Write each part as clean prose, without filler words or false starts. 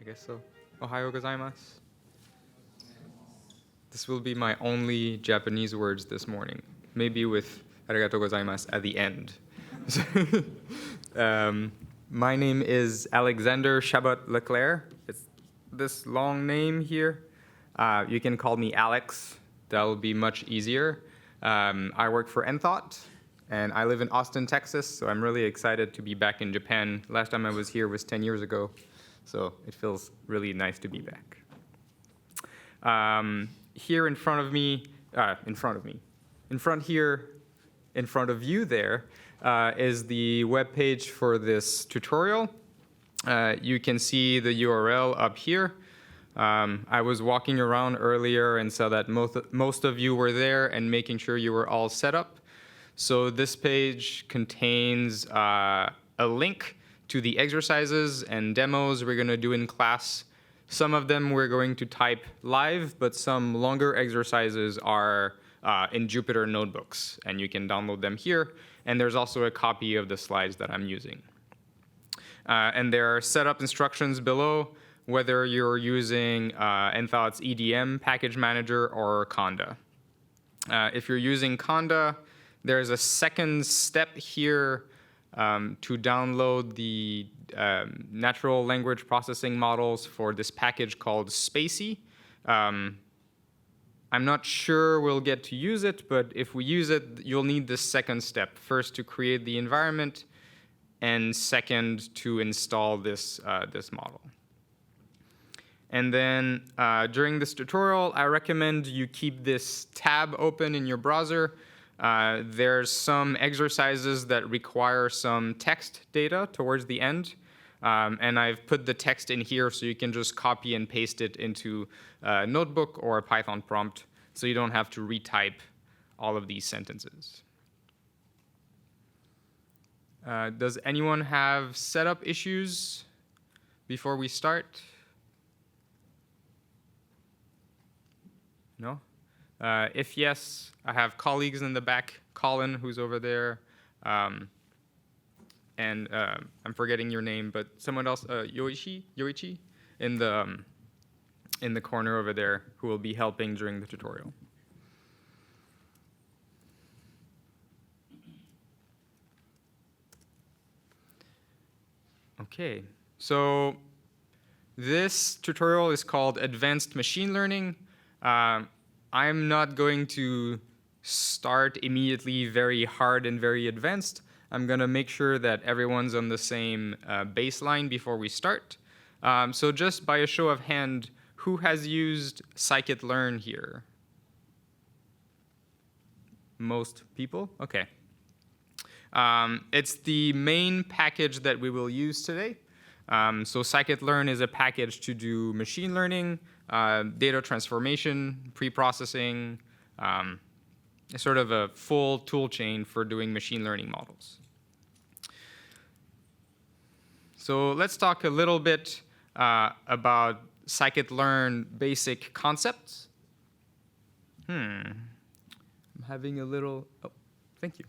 I guess so. Ohayo gozaimasu. This will be my only Japanese words this morning, maybe with arigatou gozaimasu at the end. My name is Alexandre Chabot-Leclerc. It's this long name here. You can call me Alex. That will be much easier. I work for Enthought, and I live in Austin, Texas, so I'm really excited to be back in Japan. Last time I was here was 10 years ago, so it feels really nice to be back. Here in front of me, in front of you there, is the web page for this tutorial. You can see the URL up here. I was walking around earlier and saw that most of you were there and making sure you were all set up. So this page contains a link to the exercises and demos we're going to do in class. Some of them we're going to type live, but some longer exercises are in Jupyter notebooks, and you can download them here. And there's also a copy of the slides that I'm using. And there are setup instructions below, whether you're using Enthought's EDM package manager or Conda. If you're using Conda, there's a second step here to download the natural language processing models for this package called SciPy. I'm not sure we'll get to use it, but if we use it, you'll need this second step. First, to create the environment, and second, to install this model. And then during this tutorial, I recommend you keep this tab open in your browser. There's some exercises that require some text data towards the end. And I've put the text in here so you can just copy and paste it into a notebook or a Python prompt so you don't have to retype all of these sentences. Does anyone have setup issues before we start? No? If yes, I have colleagues in the back, Colin, who's over there, and I'm forgetting your name, but someone else, Yoichi, in the corner over there, who will be helping during the tutorial. Okay, so this tutorial is called Advanced Machine Learning. I'm not going to start immediately very hard and very advanced. I'm going to make sure that everyone's on the same baseline before we start. So just by a show of hand, who has used Scikit-learn here? Most people? OK. It's the main package that we will use today. So Scikit-learn is a package to do machine learning, data transformation, pre-processing, sort of a full tool chain for doing machine learning models. So let's talk a little bit about Scikit-learn basic concepts. I'm having a little, oh, thank you.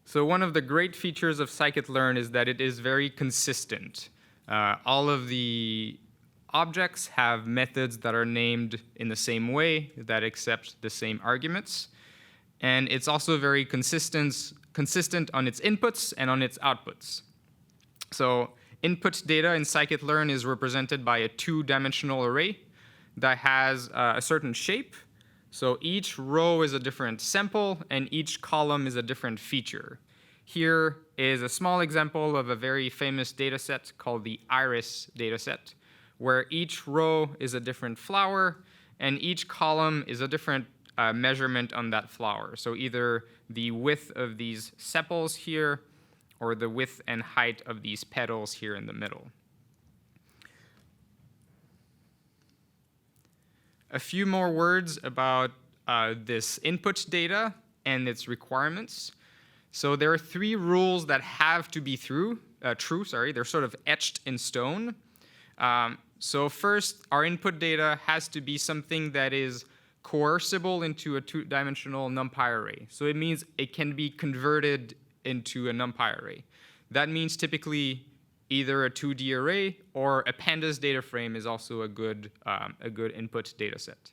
So one of the great features of Scikit-learn is that it is very consistent. All of the objects have methods that are named in the same way, that accept the same arguments. And it's also very consistent on its inputs and on its outputs. So input data in Scikit-learn is represented by a two-dimensional array that has a certain shape. So each row is a different sample, and each column is a different feature. Here is a small example of a very famous data set called the iris data set, where each row is a different flower, and each column is a different measurement on that flower. So either the width of these sepals here, or the width and height of these petals here in the middle. A few more words about this input data and its requirements. So there are three rules that have to be true. They're sort of etched in stone. So first, our input data has to be something that is coercible into a two-dimensional NumPy array. So it means it can be converted into a NumPy array. That means typically either a 2D array or a Pandas data frame is also a good input data set.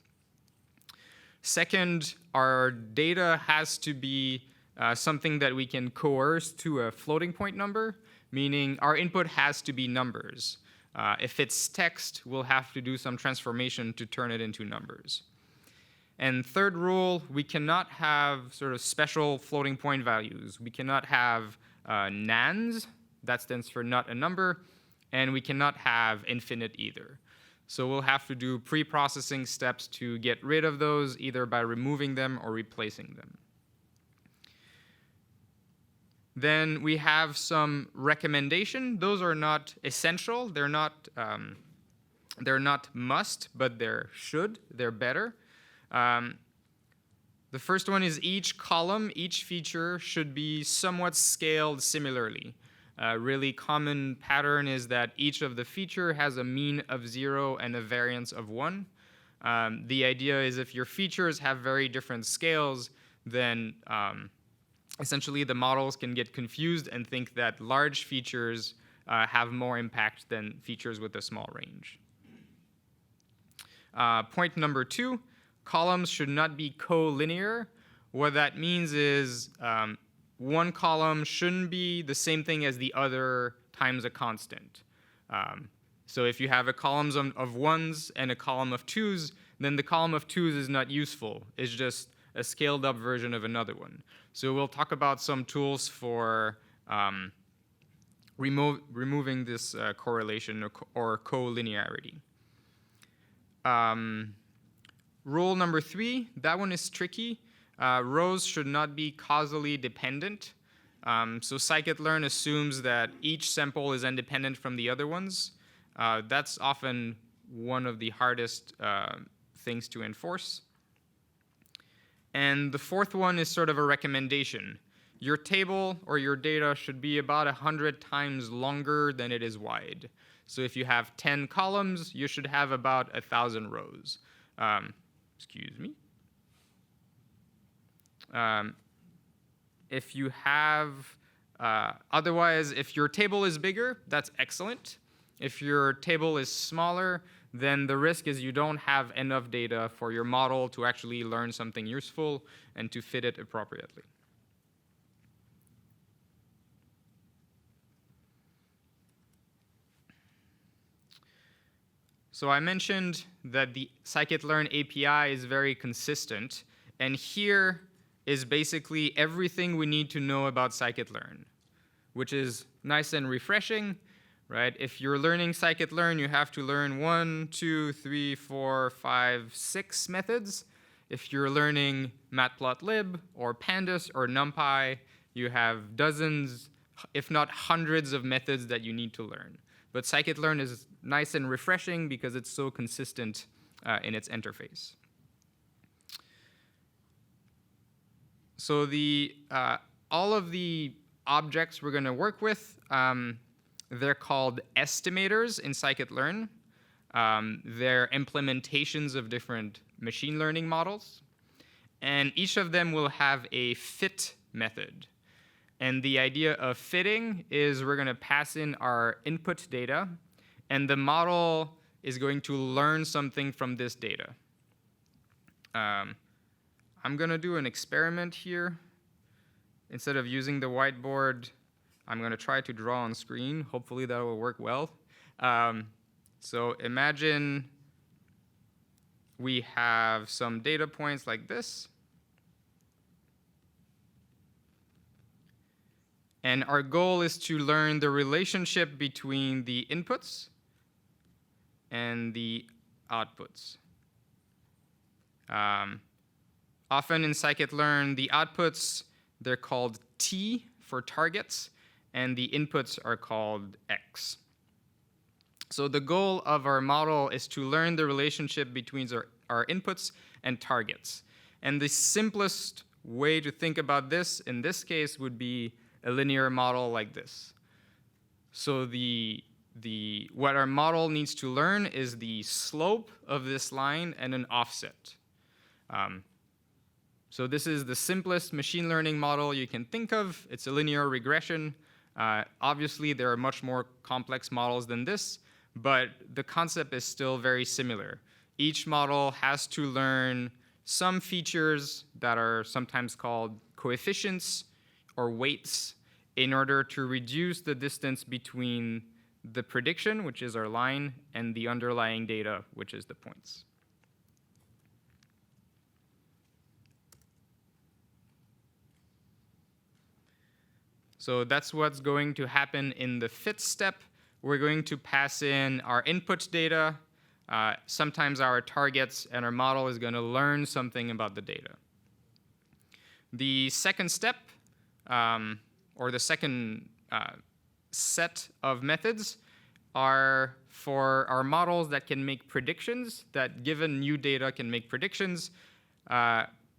Second, our data has to be something that we can coerce to a floating point number, meaning our input has to be numbers. If it's text, we'll have to do some transformation to turn it into numbers. And third rule, we cannot have sort of special floating point values. We cannot have nans, that stands for not a number, and we cannot have infinite either. So we'll have to do pre-processing steps to get rid of those, either by removing them or replacing them. Then we have some recommendation. Those are not essential. They're not must, but they're should. They're better. The first one is each column, each feature should be somewhat scaled similarly. A really common pattern is that each of the feature has a mean of 0 and a variance of 1. The idea is if your features have very different scales, then essentially the models can get confused and think that large features have more impact than features with a small range. Point number 2, columns should not be collinear. What that means is one column shouldn't be the same thing as the other times a constant. So if you have a column of 1s and a column of 2s, then the column of 2s is not useful. It's just a scaled up version of another one. So we'll talk about some tools for removing this correlation or collinearity. Rule number 3, that one is tricky. Rows should not be causally dependent. So scikit-learn assumes that each sample is independent from the other ones. That's often one of the hardest things to enforce. And the fourth one is sort of a recommendation. Your table or your data should be about 100 times longer than it is wide. So if you have 10 columns, you should have about 1,000 rows. Excuse me. If you have, otherwise, if your table is bigger, that's excellent. If your table is smaller, then the risk is you don't have enough data for your model to actually learn something useful and to fit it appropriately. So I mentioned that the scikit-learn API is very consistent, and here is basically everything we need to know about scikit-learn, which is nice and refreshing, right? If you're learning scikit-learn, you have to learn 1, 2, 3, 4, 5, 6 methods. If you're learning matplotlib or pandas or NumPy, you have dozens, if not hundreds of methods that you need to learn. But scikit-learn is nice and refreshing because it's so consistent in its interface. So all of the objects we're going to work with, they're called estimators in scikit-learn. They're implementations of different machine learning models. And each of them will have a fit method. And the idea of fitting is we're going to pass in our input data, and the model is going to learn something from this data. I'm going to do an experiment here. Instead of using the whiteboard, I'm going to try to draw on screen. Hopefully that will work well. So imagine we have some data points like this. And our goal is to learn the relationship between the inputs and the outputs. Often in scikit-learn, the outputs, they're called T for targets, and the inputs are called X. So the goal of our model is to learn the relationship between our inputs and targets. And the simplest way to think about this, in this case, would be a linear model like this. So what our model needs to learn is the slope of this line and an offset. So this is the simplest machine learning model you can think of. It's a linear regression. Obviously, there are much more complex models than this, but the concept is still very similar. Each model has to learn some features that are sometimes called coefficients or weights in order to reduce the distance between the prediction, which is our line, and the underlying data, which is the points. So that's what's going to happen in the fit step. We're going to pass in our input data, sometimes our targets, and our model is going to learn something about the data. The second step, or the second set of methods, are for our models that can make predictions, that given new data can make predictions.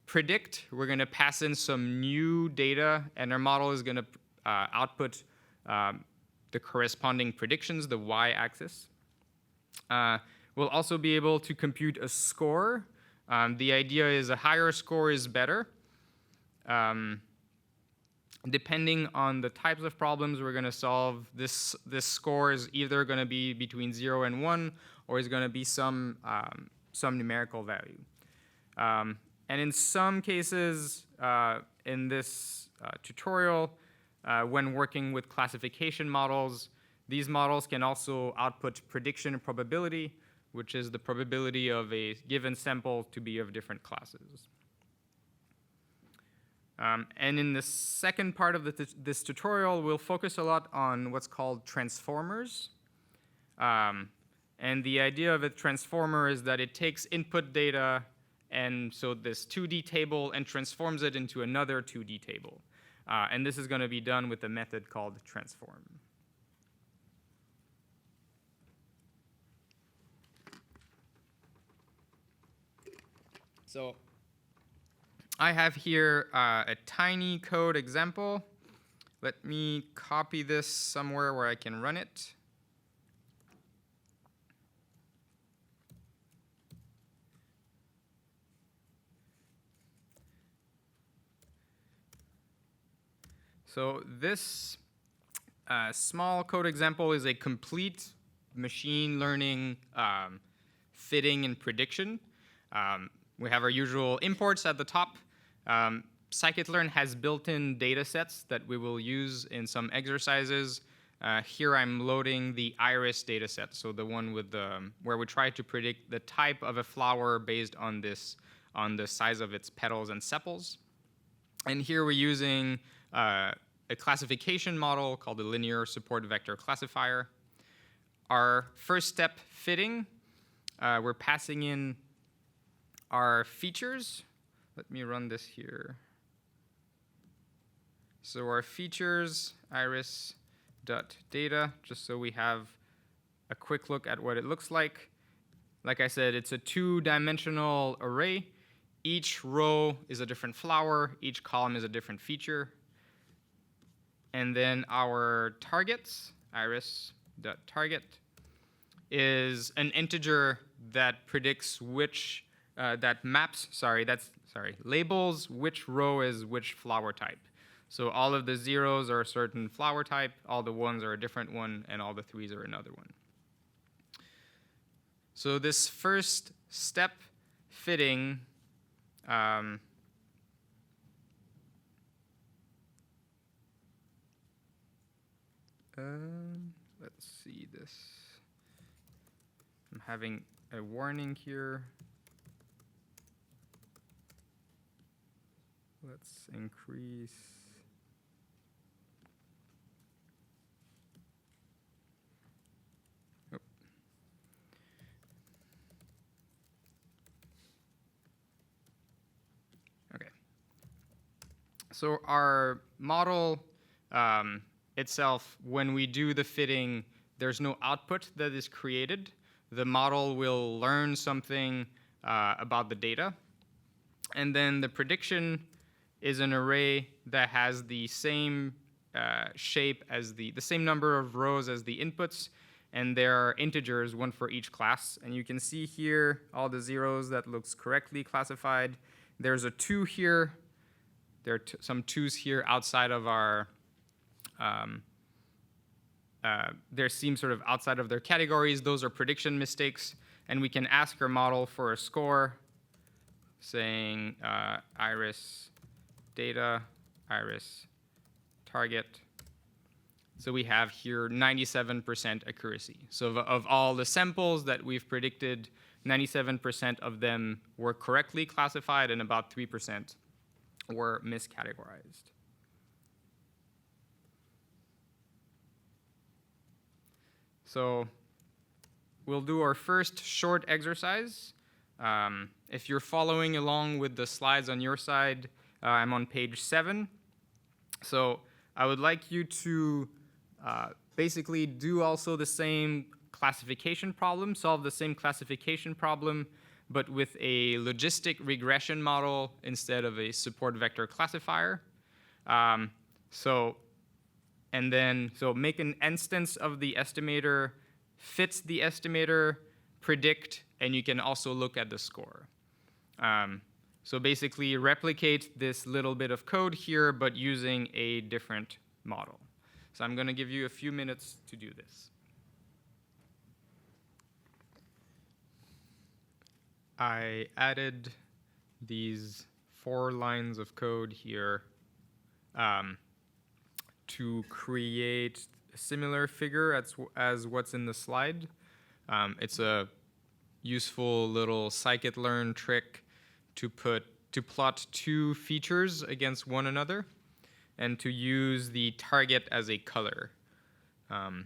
Predict, we're going to pass in some new data, and our model is going to output the corresponding predictions, the y-axis. We'll also be able to compute a score. The idea is a higher score is better. Depending on the types of problems we're going to solve, this score is either going to be between 0 and 1, or is going to be some numerical value. And in some cases, in this tutorial, when working with classification models, these models can also output prediction probability, which is the probability of a given sample to be of different classes. And in the second part of this tutorial, we'll focus a lot on what's called transformers. And the idea of a transformer is that it takes input data, and so this 2D table, and transforms it into another 2D table. And this is going to be done with a method called transform. So I have here a tiny code example. Let me copy this somewhere where I can run it. So this small code example is a complete machine learning fitting and prediction. We have our usual imports at the top. Scikit-learn has built-in data sets that we will use in some exercises. Here I'm loading the iris data set, so the one with where we try to predict the type of a flower based on the size of its petals and sepals. And here we're using a classification model called the linear support vector classifier. Our first step, fitting, we're passing in our features. Let me run this here. So our features, iris.data, just so we have a quick look at what it looks like. Like I said, it's a two-dimensional array. Each row is a different flower. Each column is a different feature. And then our targets, iris.target, is an integer that predicts which, labels which row is which flower type. So all of the zeros are a certain flower type, all the ones are a different one, and all the threes are another one. So this first step, fitting, let's see this. I'm having a warning here. Let's increase. Oh. Okay. So our model itself, when we do the fitting, there's no output that is created. The model will learn something about the data. And then the prediction is an array that has the same shape as the same number of rows as the inputs, and there are integers, one for each class. And you can see here all the zeros that looks correctly classified. There's a 2 here. There are some 2s here outside of our they seem sort of outside of their categories. Those are prediction mistakes. And we can ask our model for a score, saying iris data, iris target. So we have here 97% accuracy. So of all the samples that we've predicted, 97% of them were correctly classified and about 3% were miscategorized. So we'll do our first short exercise. If you're following along with the slides on your side, I'm on page 7. So I would like you to basically do also the same classification problem, solve the same classification problem, but with a logistic regression model instead of a support vector classifier. So make an instance of the estimator, fits the estimator, predict, and you can also look at the score. So basically replicate this little bit of code here, but using a different model. So I'm going to give you a few minutes to do this. I added these 4 lines of code here to create a similar figure as what's in the slide. It's a useful little scikit-learn trick to plot 2 features against one another and to use the target as a color. And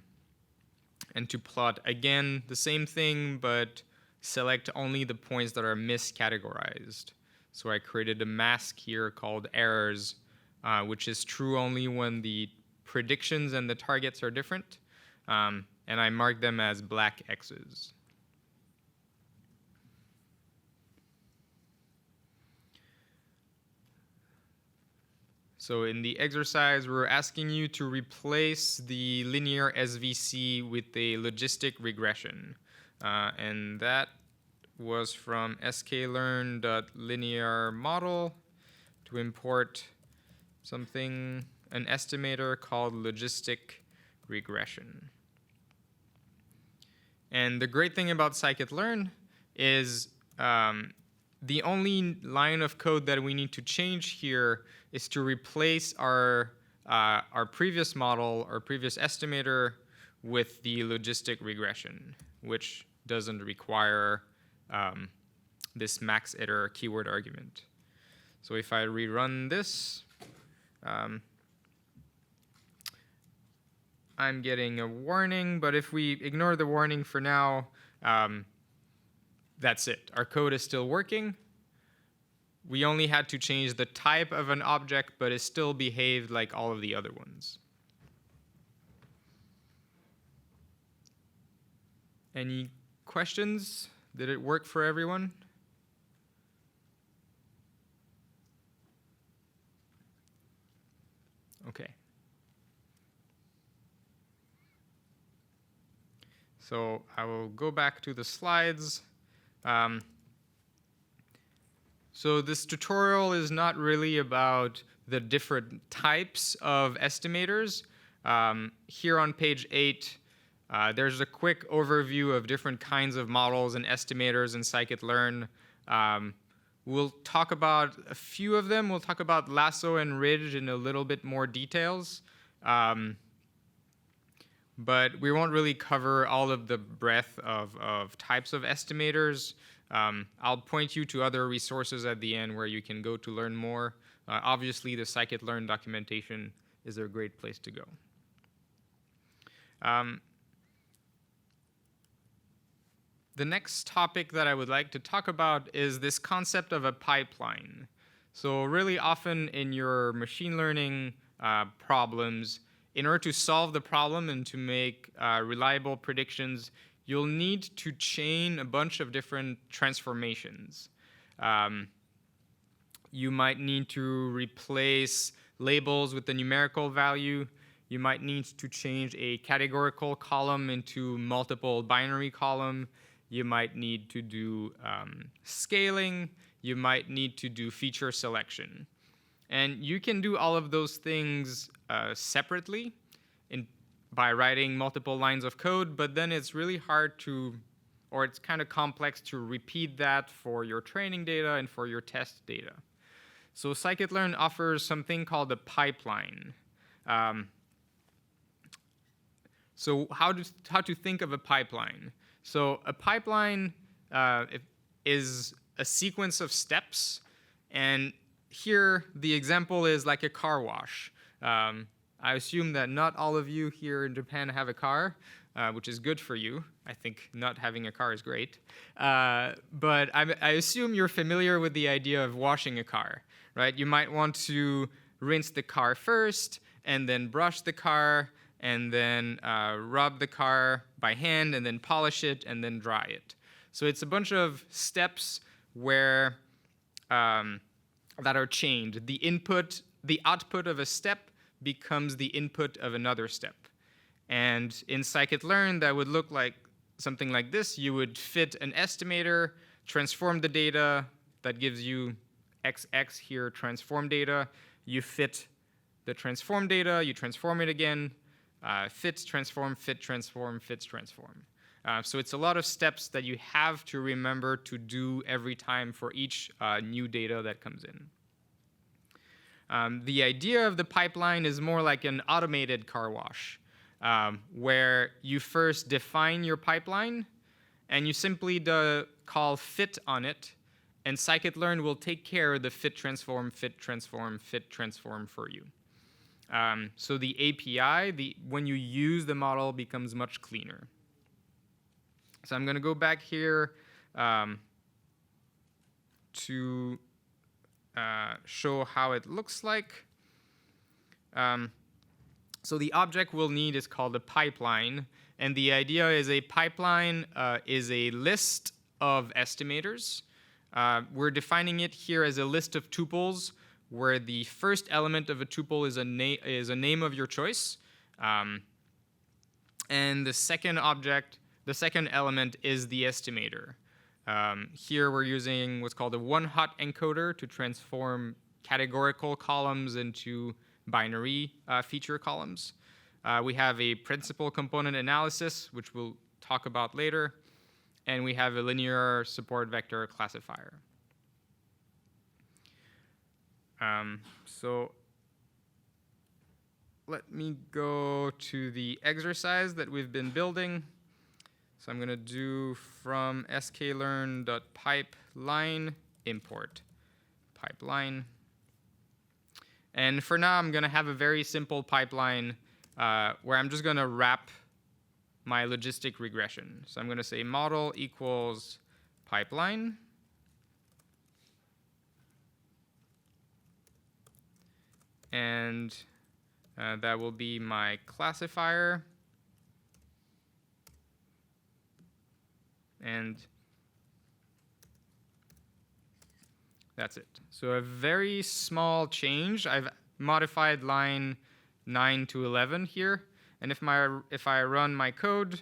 to plot, again, the same thing, but select only the points that are miscategorized. So I created a mask here called errors, which is true only when the predictions and the targets are different. And I mark them as black X's. So in the exercise, we're asking you to replace the linear SVC with a logistic regression. And that was from sklearn.linear model to import an estimator called logistic regression. And the great thing about scikit-learn is the only line of code that we need to change here is to replace our previous model, our previous estimator, with the logistic regression, which doesn't require this max iter keyword argument. So if I rerun this, I'm getting a warning, but if we ignore the warning for now, that's it. Our code is still working. We only had to change the type of an object, but it still behaved like all of the other ones. Any questions? Did it work for everyone? Okay. So I will go back to the slides. So this tutorial is not really about the different types of estimators. Here on page 8, there's a quick overview of different kinds of models and estimators in scikit-learn. We'll talk about a few of them. We'll talk about lasso and ridge in a little bit more details. But we won't really cover all of the breadth of types of estimators. I'll point you to other resources at the end where you can go to learn more. Obviously, the scikit-learn documentation is a great place to go. The next topic that I would like to talk about is this concept of a pipeline. So really often in your machine learning problems, in order to solve the problem and to make reliable predictions, you'll need to chain a bunch of different transformations. You might need to replace labels with the numerical value. You might need to change a categorical column into multiple binary column. You might need to do scaling. You might need to do feature selection. And you can do all of those things separately. by writing multiple lines of code, but then it's really hard to, or it's kind of complex to repeat that for your training data and for your test data. So Scikit-learn offers something called a pipeline. So how to think of a pipeline? So a pipeline is a sequence of steps, and here the example is like a car wash. I assume that not all of you here in Japan have a car, which is good for you. I think not having a car is great. But I assume you're familiar with the idea of washing a car, right? You might want to rinse the car first, and then brush the car, and then rub the car by hand, and then polish it, and then dry it. So it's a bunch of steps where that are chained. The output of a step becomes the input of another step. And in Scikit-learn, that would look like something like this. You would fit an estimator, transform the data, that gives you XX here, transform data. You fit the transform data, you transform it again, fit, transform, fit, transform, fits, transform. So it's a lot of steps that you have to remember to do every time for each new data that comes in. The idea of the pipeline is more like an automated car wash, where you first define your pipeline, and you simply call fit on it, and Scikit-learn will take care of the fit, transform, fit, transform, fit, transform for you. So the API, when you use the model, becomes much cleaner. So I'm going to go back here to show how it looks like. So the object we'll need is called a pipeline. And the idea is a pipeline is a list of estimators. We're defining it here as a list of tuples, where the first element of a tuple is a name of your choice. And the second element is the estimator. Here we're using what's called a one-hot encoder to transform categorical columns into binary feature columns. We have a principal component analysis, which we'll talk about later. And we have a linear support vector classifier. So let me go to the exercise that we've been building. So I'm going to do from sklearn.pipeline import pipeline. And for now, I'm going to have a very simple pipeline where I'm just going to wrap my logistic regression. So I'm going to say model equals pipeline. And that will be my classifier. And that's it. So a very small change. I've modified line 9 to 11 here. And if I run my code,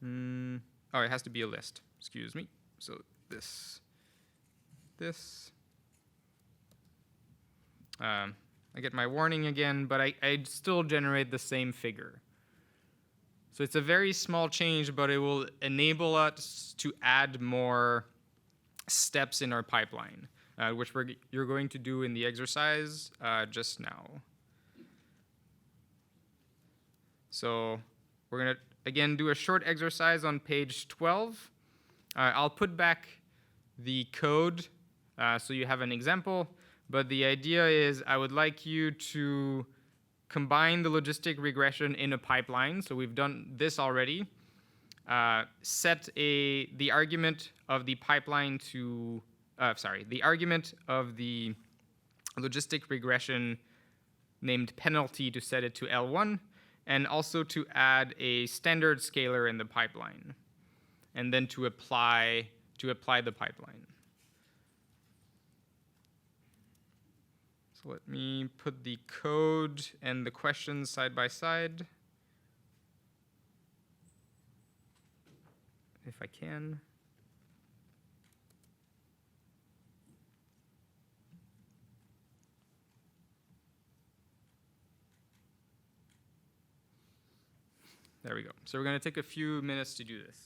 oh, it has to be a list. Excuse me. So this. I get my warning again, but I still generate the same figure. So it's a very small change, but it will enable us to add more steps in our pipeline, which you're going to do in the exercise just now. So we're going to, again, do a short exercise on page 12. I'll put back the code so you have an example. But the idea is I would like you to combine the logistic regression in a pipeline. So we've done this already. Set the argument of the pipeline to, the argument of the logistic regression named penalty to set it to L1, and also to add a standard scalar in the pipeline, and then to apply the pipeline. So let me put the code and the questions side by side, if I can. There we go. So we're going to take a few minutes to do this.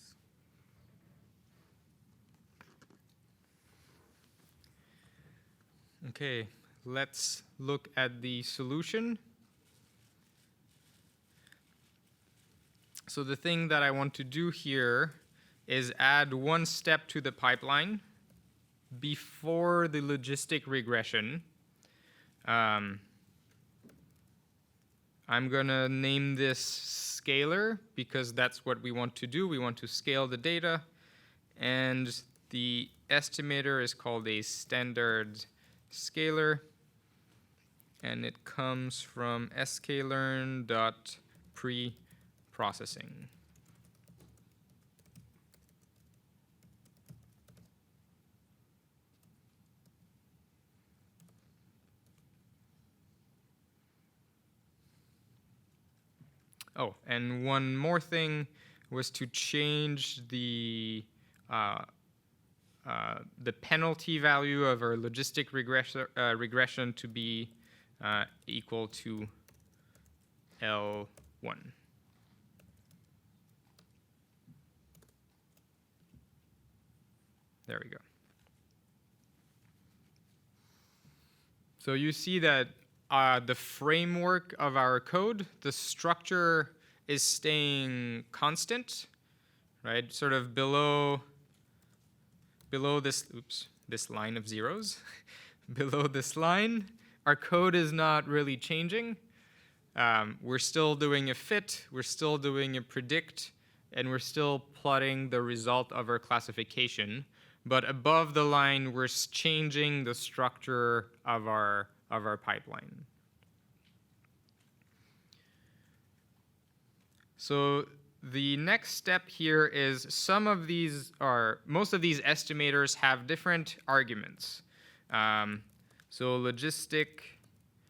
Okay, let's look at the solution. So the thing that I want to do here is add one step to the pipeline before the logistic regression. I'm going to name this scalar because that's what we want to do. We want to scale the data. And the estimator is called a standard scalar. And it comes from sklearn.preprocessing. Oh, and one more thing was to change the penalty value of our logistic regression to be equal to L1. There we go. So you see that the framework of our code, the structure is staying constant, right? Sort of below this, this line of zeros. Below this line, our code is not really changing. We're still doing a fit, we're still doing a predict, and we're still plotting the result of our classification. But above the line, we're changing the structure of our pipeline. So the next step here is most of these estimators have different arguments. So logistic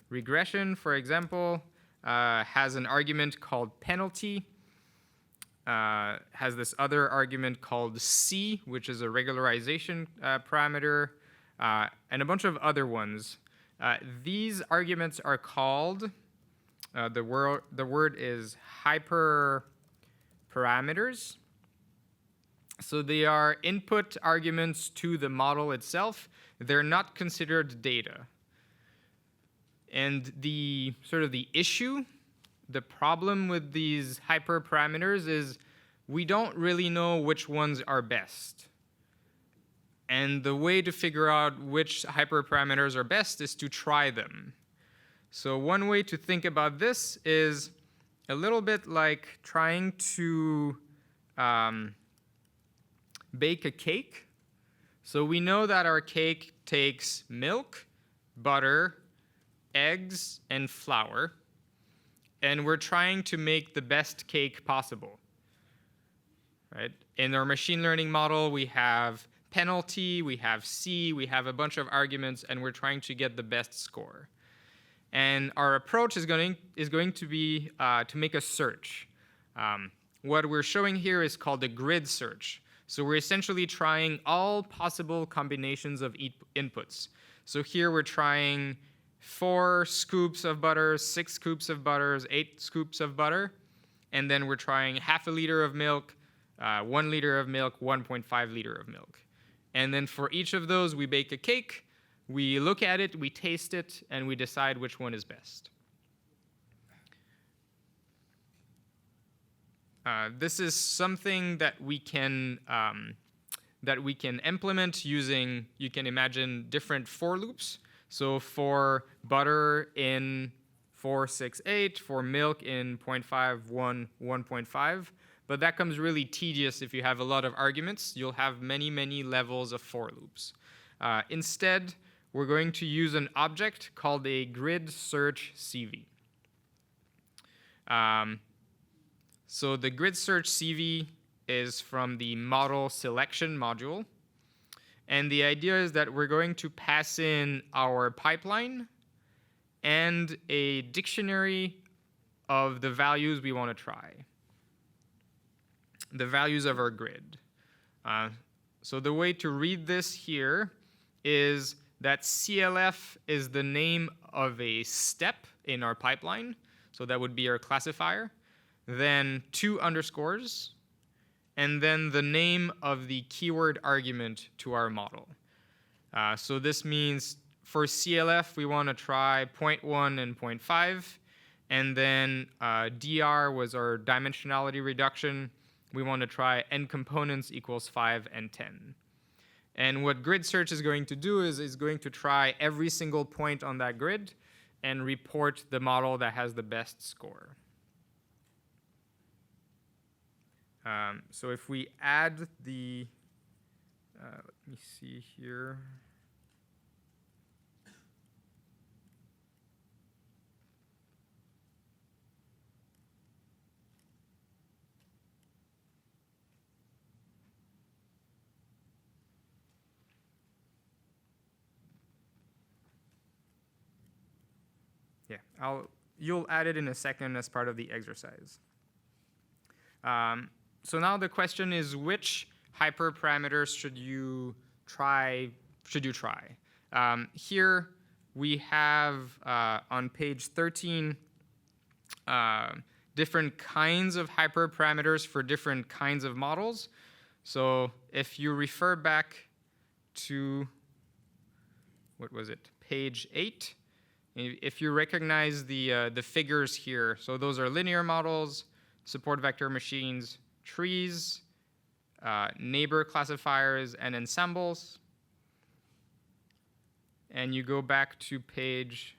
regression, for example, has an argument called penalty, has this other argument called C, which is a regularization parameter, and a bunch of other ones. These arguments are called, the word is hyperparameters. So they are input arguments to the model itself. They're not considered data. And the issue, the problem with these hyperparameters is we don't really know which ones are best. And the way to figure out which hyperparameters are best is to try them. So one way to think about this is a little bit like trying to bake a cake. So we know that our cake takes milk, butter, eggs, and flour. And we're trying to make the best cake possible. Right? In our machine learning model, we have penalty, we have C, we have a bunch of arguments, and we're trying to get the best score. And our approach is going to be to make a search. What we're showing here is called a grid search. So we're essentially trying all possible combinations of inputs. So here we're trying 4 scoops of butter, 6 scoops of butter, 8 scoops of butter, and then we're trying half a liter of milk, 1 liter of milk, 1.5 liter of milk. And then for each of those, we bake a cake, we look at it, we taste it, and we decide which one is best. This is something that we can implement using, you can imagine, different for loops. So for butter in 4, 6, 8, for milk in 0.5, 1, 1.5. But that comes really tedious if you have a lot of arguments. You'll have many, many levels of for loops. Instead, we're going to use an object called a grid search CV. So the grid search CV is from the model selection module. And the idea is that we're going to pass in our pipeline and a dictionary of the values we want to try, the values of our grid. So the way to read this here is that CLF is the name of a step in our pipeline. So that would be our classifier. then 2 underscores, and then the name of the keyword argument to our model. So this means for CLF, we want to try 0.1 and 0.5. And then DR was our dimensionality reduction. We want to try n components equals 5 and 10. And what grid search is going to do is going to try every single point on that grid and report the model that has the best score. So if we add the, let me see here. Yeah, you'll add it in a second as part of the exercise. So now the question is, which hyperparameters should you try? Here we have on page 13 different kinds of hyperparameters for different kinds of models. So if you refer back to, what was it, page 8, if you recognize the figures here, so those are linear models, support vector machines, trees, neighbor classifiers, and ensembles. And you go back to page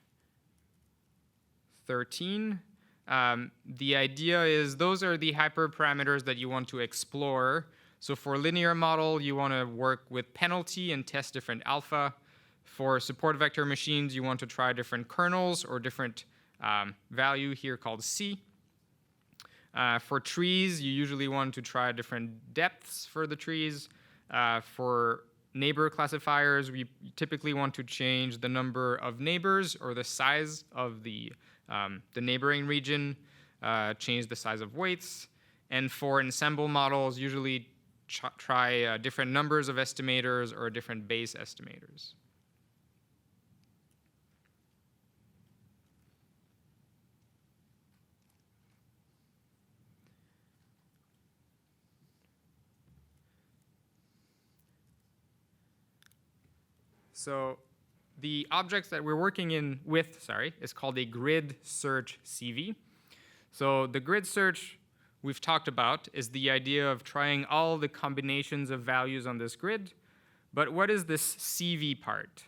13. The idea is those are the hyperparameters that you want to explore. So for linear model, you want to work with penalty and test different alpha. For support vector machines, you want to try different kernels or different value here called C. For trees, you usually want to try different depths for the trees. For neighbor classifiers, we typically want to change the number of neighbors or the size of the neighboring region, change the size of weights. And for ensemble models, usually try different numbers of estimators or different base estimators. So the objects that we're working with is called a grid search CV. So the grid search we've talked about is the idea of trying all the combinations of values on this grid. But what is this CV part?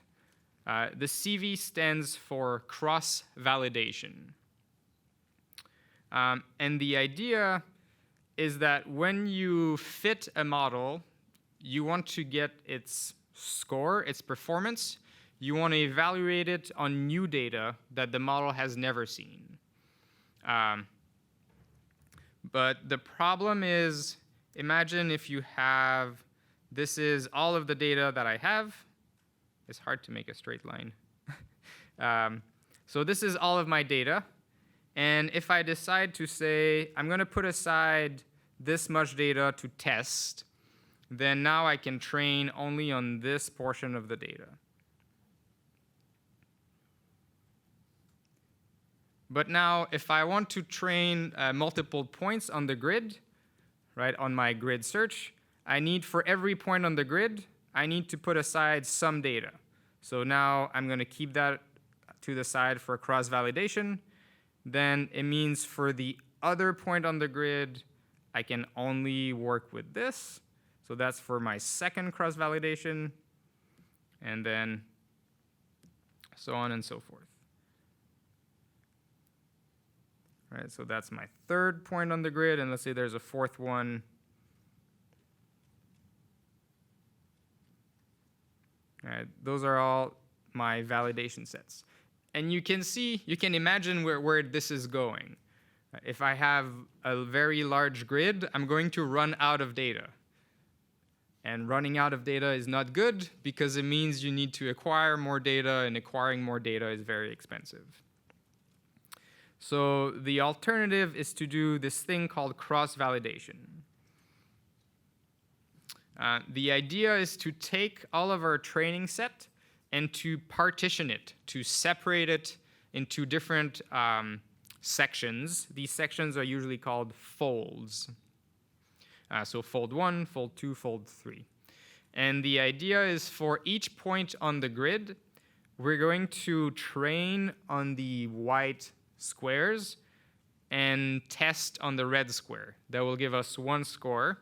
The CV stands for cross-validation. And the idea is that when you fit a model, you want to get its score, its performance. You want to evaluate it on new data that the model has never seen. But the problem is, imagine if you have, this is all of the data that I have. It's hard to make a straight line. So this is all of my data. And if I decide to say, I'm going to put aside this much data to test, then now I can train only on this portion of the data. But now, if I want to train multiple points on the grid, right, on my grid search, I need, for every point on the grid, I need to put aside some data. So now I'm going to keep that to the side for cross-validation. Then it means for the other point on the grid, I can only work with this. So that's for my second cross-validation, and then so on and so forth. All right, so that's my third point on the grid, and let's say there's a fourth one. All right, those are all my validation sets. And you can see, you can imagine where this is going. If I have a very large grid, I'm going to run out of data. And running out of data is not good because it means you need to acquire more data, and acquiring more data is very expensive. So the alternative is to do this thing called cross-validation. The idea is to take all of our training set and to partition it, to separate it into different sections. These sections are usually called folds. So fold 1, fold 2, fold 3. And the idea is for each point on the grid, we're going to train on the white squares and test on the red square. That will give us 1 score.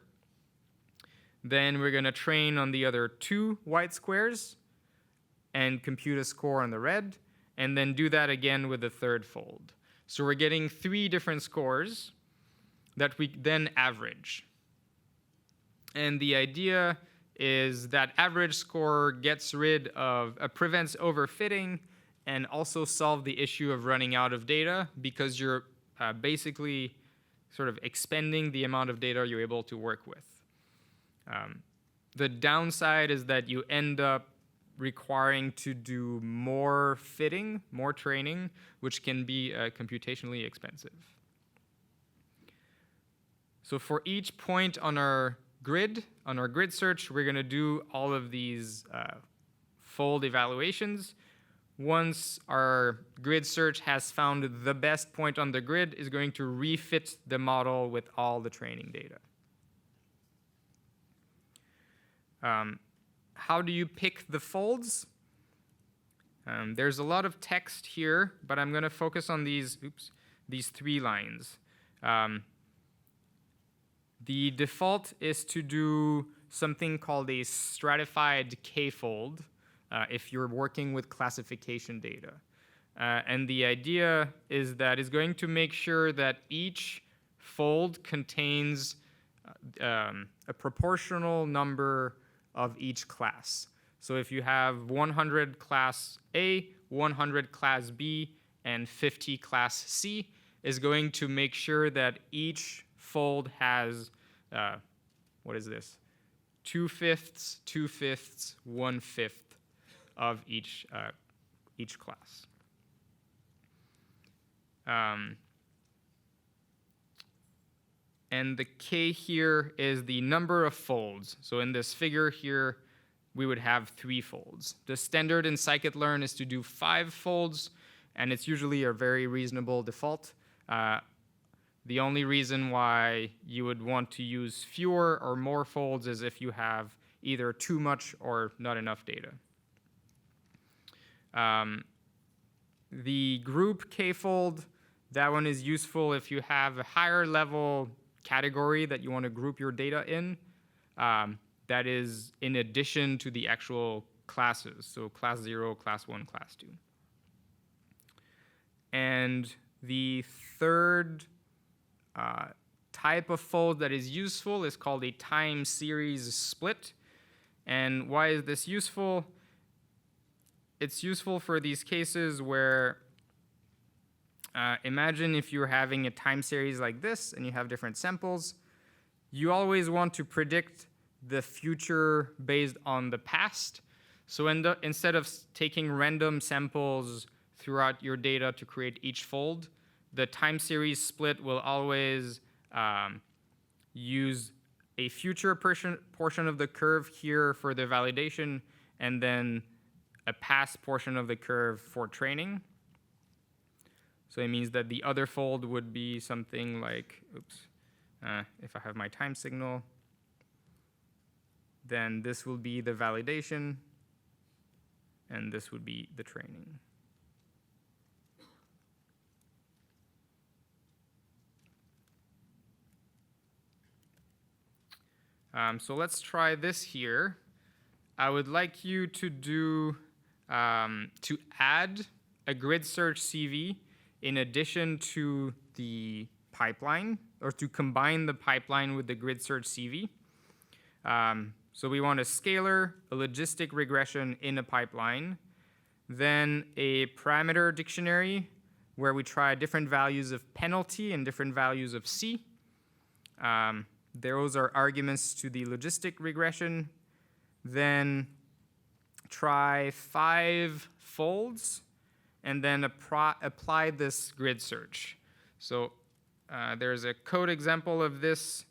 Then we're going to train on the other 2 white squares and compute a score on the red, and then do that again with the third fold. So we're getting 3 different scores that we then average. And the idea is that average score gets rid of, prevents overfitting and also solve the issue of running out of data, because you're basically sort of expending the amount of data you're able to work with. The downside is that you end up requiring to do more fitting, more training, which can be computationally expensive. So for each point on our grid search, we're going to do all of these fold evaluations. Once our grid search has found the best point on the grid, is going to refit the model with all the training data. How do you pick the folds? There's a lot of text here, but I'm going to focus on these 3 lines. The default is to do something called a stratified k-fold if you're working with classification data. And the idea is that it's going to make sure that each fold contains a proportional number of each class. So if you have 100 class A, 100 class B, and 50 class C, is going to make sure that each fold has, 2/5, 2/5, 1/5 of each class. And the k here is the number of folds. So in this figure here, we would have 3 folds. The standard in Scikit-learn is to do 5 folds, and it's usually a very reasonable default. The only reason why you would want to use fewer or more folds is if you have either too much or not enough data. The group k-fold, that one is useful if you have a higher level category that you want to group your data in. That is in addition to the actual classes, so class 0, class 1, class 2. And the third type of fold that is useful is called a time series split. And why is this useful? It's useful for these cases where imagine if you're having a time series like this and you have different samples. You always want to predict the future based on the past. So instead of taking random samples throughout your data to create each fold, the time series split will always use a future portion of the curve here for the validation, and then a past portion of the curve for training. So it means that the other fold would be something like, if I have my time signal, then this will be the validation, and this would be the training. So let's try this here. I would like you to do to add a grid search CV in addition to the pipeline, or to combine the pipeline with the grid search CV. So we want a scalar, a logistic regression in a pipeline, then a parameter dictionary where we try different values of penalty and different values of C. Those are arguments to the logistic regression. Then try 5 folds, and then apply this grid search. So there's a code example of this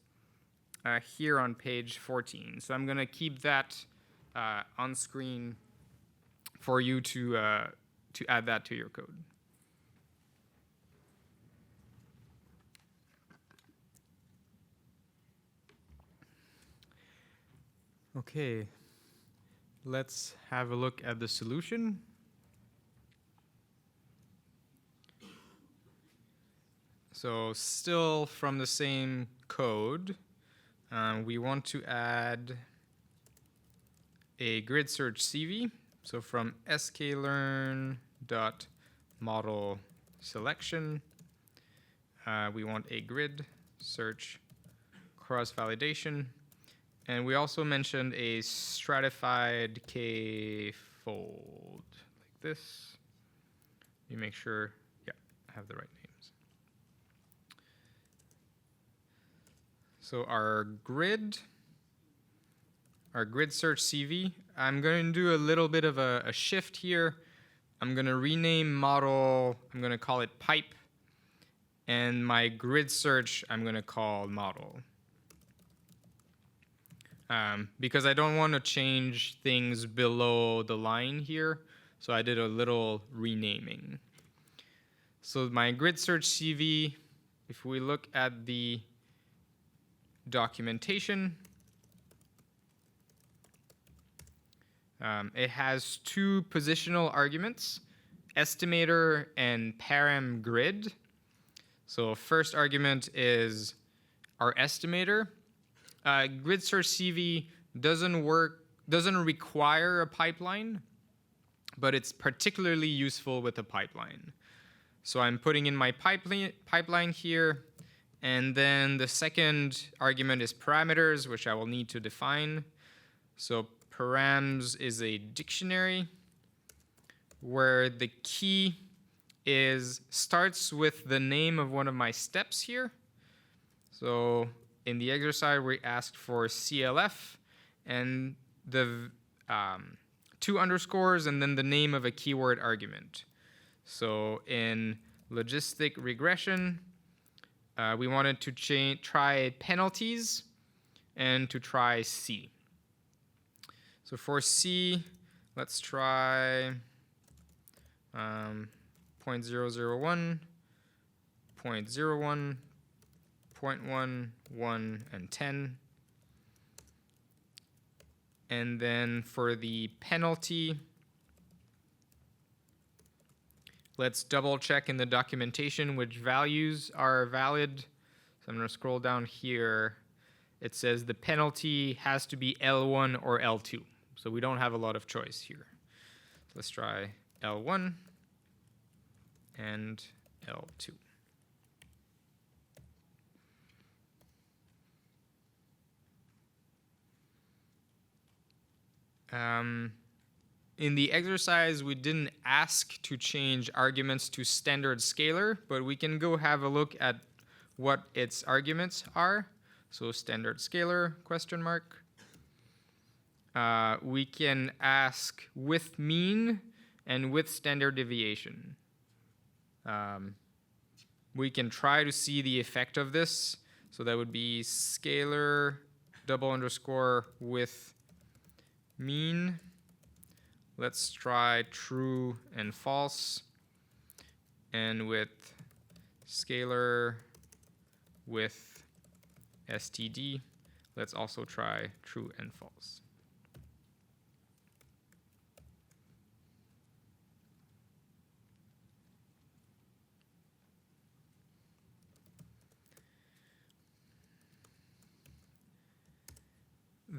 here on page 14. So I'm going to keep that on screen for you to add that to your code. Okay, let's have a look at the solution. So still from the same code, we want to add a grid search CV. So from sklearn.model selection, we want a grid search cross-validation. And we also mentioned a stratified k-fold, like this. You make sure, yeah, I have the right names. So our grid search CV, I'm going to do a little bit of a shift here. I'm going to rename model, I'm going to call it pipe. And my grid search, I'm going to call model. Because I don't want to change things below the line here, so I did a little renaming. So my grid search CV, if we look at the documentation, it has two positional arguments, estimator and param grid. So first argument is our estimator. Grid search CV doesn't require a pipeline, but it's particularly useful with a pipeline. So I'm putting in my pipeline here, and then the second argument is parameters, which I will need to define. So params is a dictionary where the key starts with the name of one of my steps here. So in the exercise, we asked for CLF and the two underscores and then the name of a keyword argument. So in logistic regression, we wanted to try penalties and to try C. So for C, let's try 0.001, 0.01, 0.1, 1, and 10. And then for the penalty, let's double check in the documentation which values are valid. So I'm going to scroll down here. It says the penalty has to be L1 or L2. So we don't have a lot of choice here. So let's try L1 and L2. In the exercise, we didn't ask to change arguments to standard scalar, but we can go have a look at what its arguments are. So standard scalar, question mark. We can ask with mean and with standard deviation. We can try to see the effect of this. So that would be scalar double underscore with mean. Let's try true and false. And with scalar with std, let's also try true and false.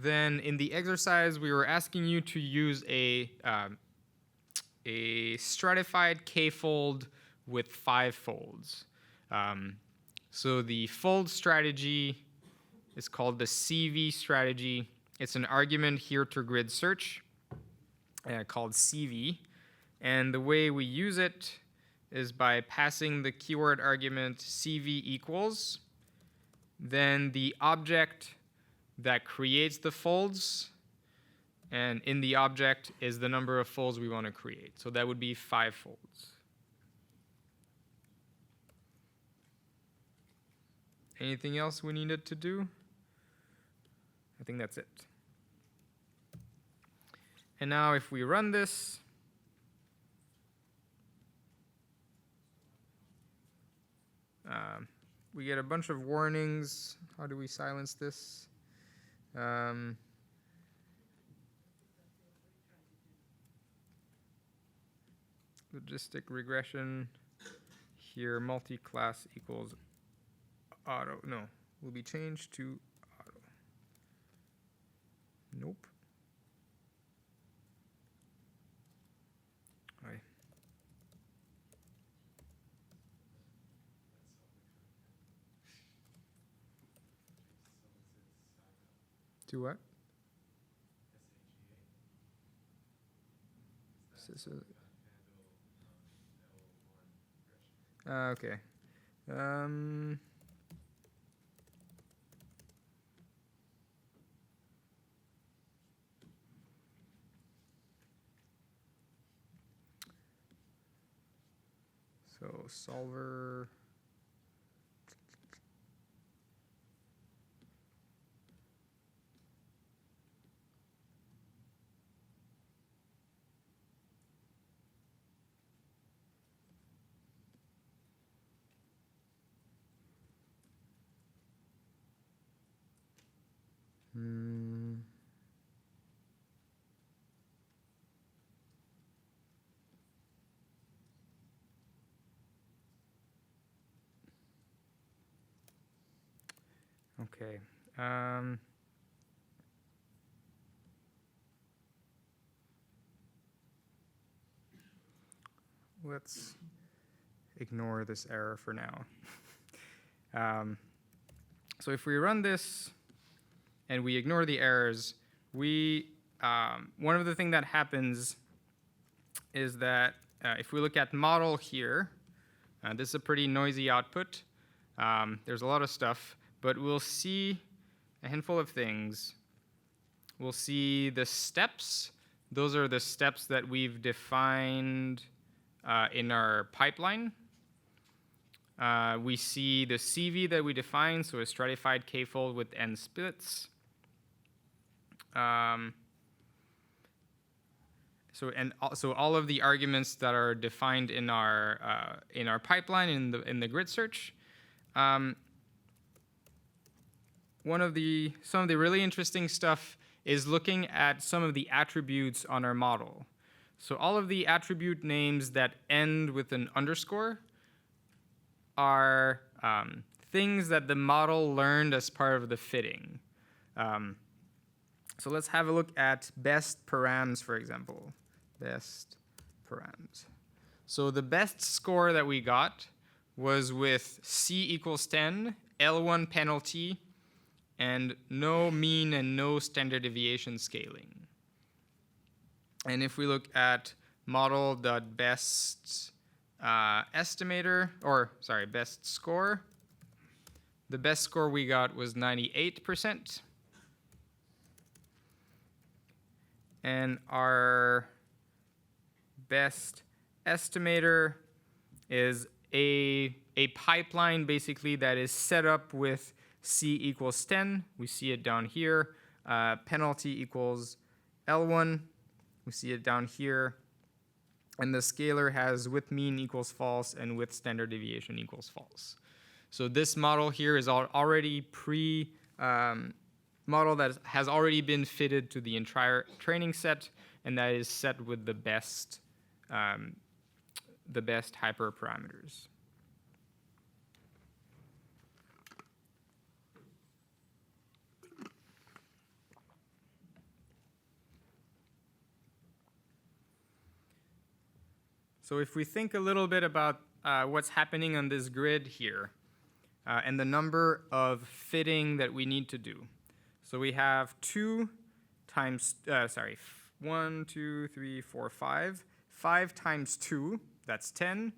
Then in the exercise, we were asking you to use a stratified k-fold with 5 folds. So the fold strategy is called the CV strategy. It's an argument here to grid search called CV. And the way we use it is by passing the keyword argument CV equals, then the object that creates the folds, and in the object is the number of folds we want to create. So that would be 5 folds. Anything else we needed to do? I think that's it. And now if we run this, we get a bunch of warnings. How do we silence this? logistic regression. Here, multi-class equals auto. No, will be changed to auto. Nope. Right. To what? Okay. So solver. Okay. Let's ignore this error for now. So if we run this and we ignore the errors, one of the things that happens is that if we look at model here, this is a pretty noisy output. There's a lot of stuff, but we'll see a handful of things. We'll see the steps. Those are the steps that we've defined in our pipeline. We see the CV that we defined, so a stratified k-fold with n splits. So all of the arguments that are defined in our pipeline in the grid search. Some of the really interesting stuff is looking at some of the attributes on our model. So all of the attribute names that end with an underscore are things that the model learned as part of the fitting. So let's have a look at best params, for example. Best params. So the best score that we got was with C equals 10, L1 penalty, and no mean and no standard deviation scaling. And if we look at model.best estimator, or sorry, best score, the best score we got was 98%. And our best estimator is a pipeline basically that is set up with C equals 10. We see it down here. Penalty equals L1. We see it down here. And the scalar has with mean equals false and with standard deviation equals false. So this model here is already model that has already been fitted to the entire training set, and that is set with the best hyperparameters. So if we think a little bit about what's happening on this grid here and the number of fitting that we need to do. So we have 1, 2, 3, 4, 5. 5 times 2, that's 10.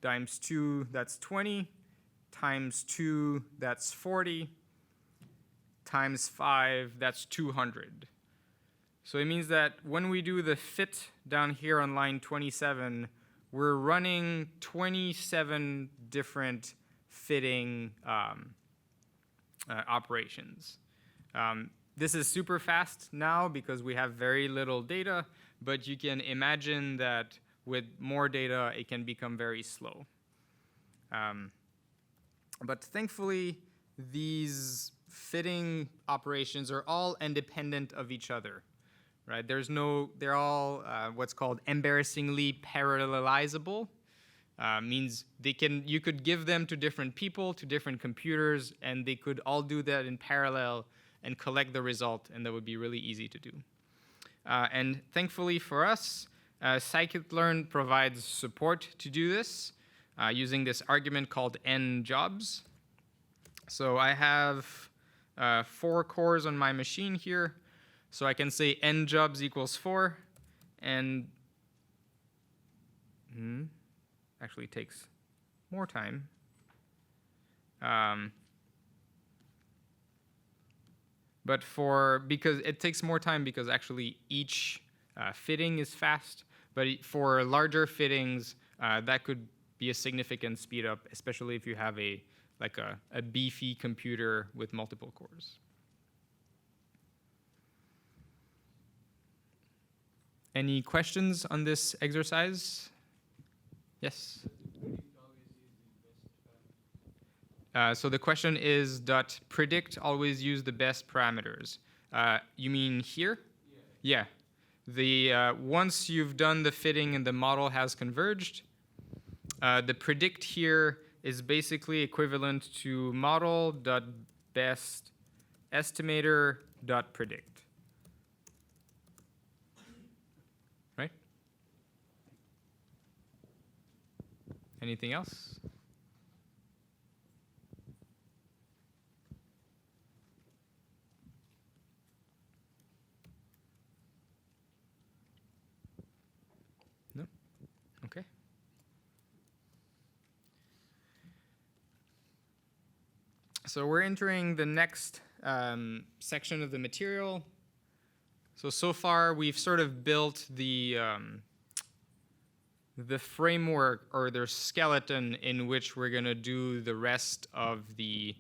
Times 2, that's 20. Times 2, that's 40. Times 5, that's 200. So it means that when we do the fit down here on line 27, we're running 27 different fitting operations. This is super fast now because we have very little data, but you can imagine that with more data, it can become very slow. But thankfully, these fitting operations are all independent of each other. right? They're all what's called embarrassingly parallelizable. Means you could give them to different people, to different computers, and they could all do that in parallel and collect the result, and that would be really easy to do. And thankfully for us, Scikit-learn provides support to do this using this argument called njobs. So I have 4 cores on my machine here. So I can say njobs equals 4, and actually takes more time. But because it takes more time because actually each fitting is fast. But for larger fittings, that could be a significant speed up, especially if you have a beefy computer with multiple cores. Any questions on this exercise? Yes? So the question is, does predict always use the best parameters? You mean here? Yeah. Once you've done the fitting and the model has converged, the predict here is basically equivalent to model.bestestimator.predict. Right? Anything else? No? Okay. So we're entering the next section of the material. So far we've sort of built the framework or the skeleton in which we're going to do the rest of the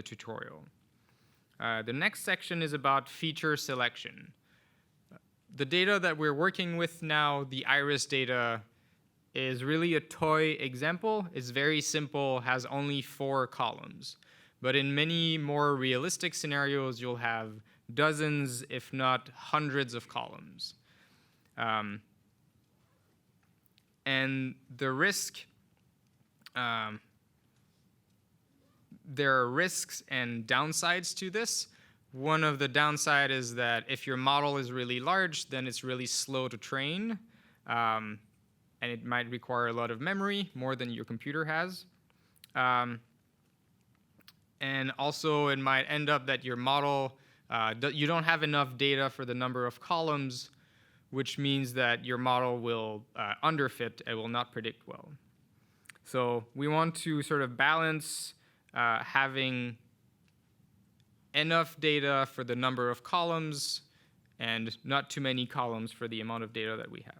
tutorial. The next section is about feature selection. The data that we're working with now, the iris data, is really a toy example. It's very simple, has only 4 columns. But in many more realistic scenarios, you'll have dozens, if not hundreds of columns. And the risk, there are risks and downsides to this. One of the downside is that if your model is really large, then it's really slow to train. And it might require a lot of memory, more than your computer has. And also, it might end up that your model, you don't have enough data for the number of columns, which means that your model will underfit and will not predict well. So we want to sort of balance having enough data for the number of columns and not too many columns for the amount of data that we have.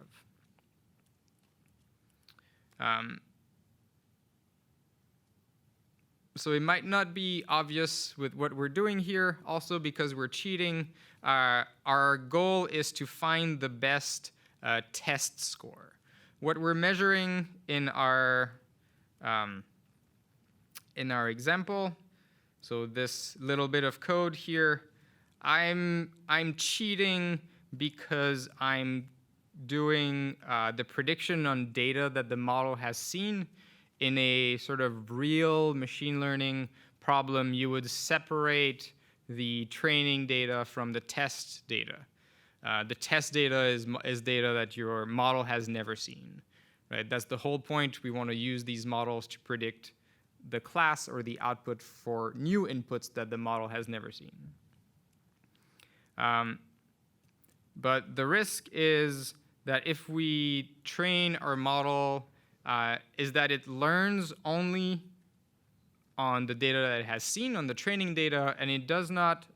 So it might not be obvious with what we're doing here, also because we're cheating. Our goal is to find the best test score. What we're measuring in our example, so this little bit of code here, I'm cheating because I'm doing the prediction on data that the model has seen. In a sort of real machine learning problem, you would separate the training data from the test data. The test data is data that your model has never seen. Right? That's the whole point. We want to use these models to predict the class or the output for new inputs that the model has never seen. But the risk is that if we train our model, is that it learns only on the data that it has seen, on the training data, and it does not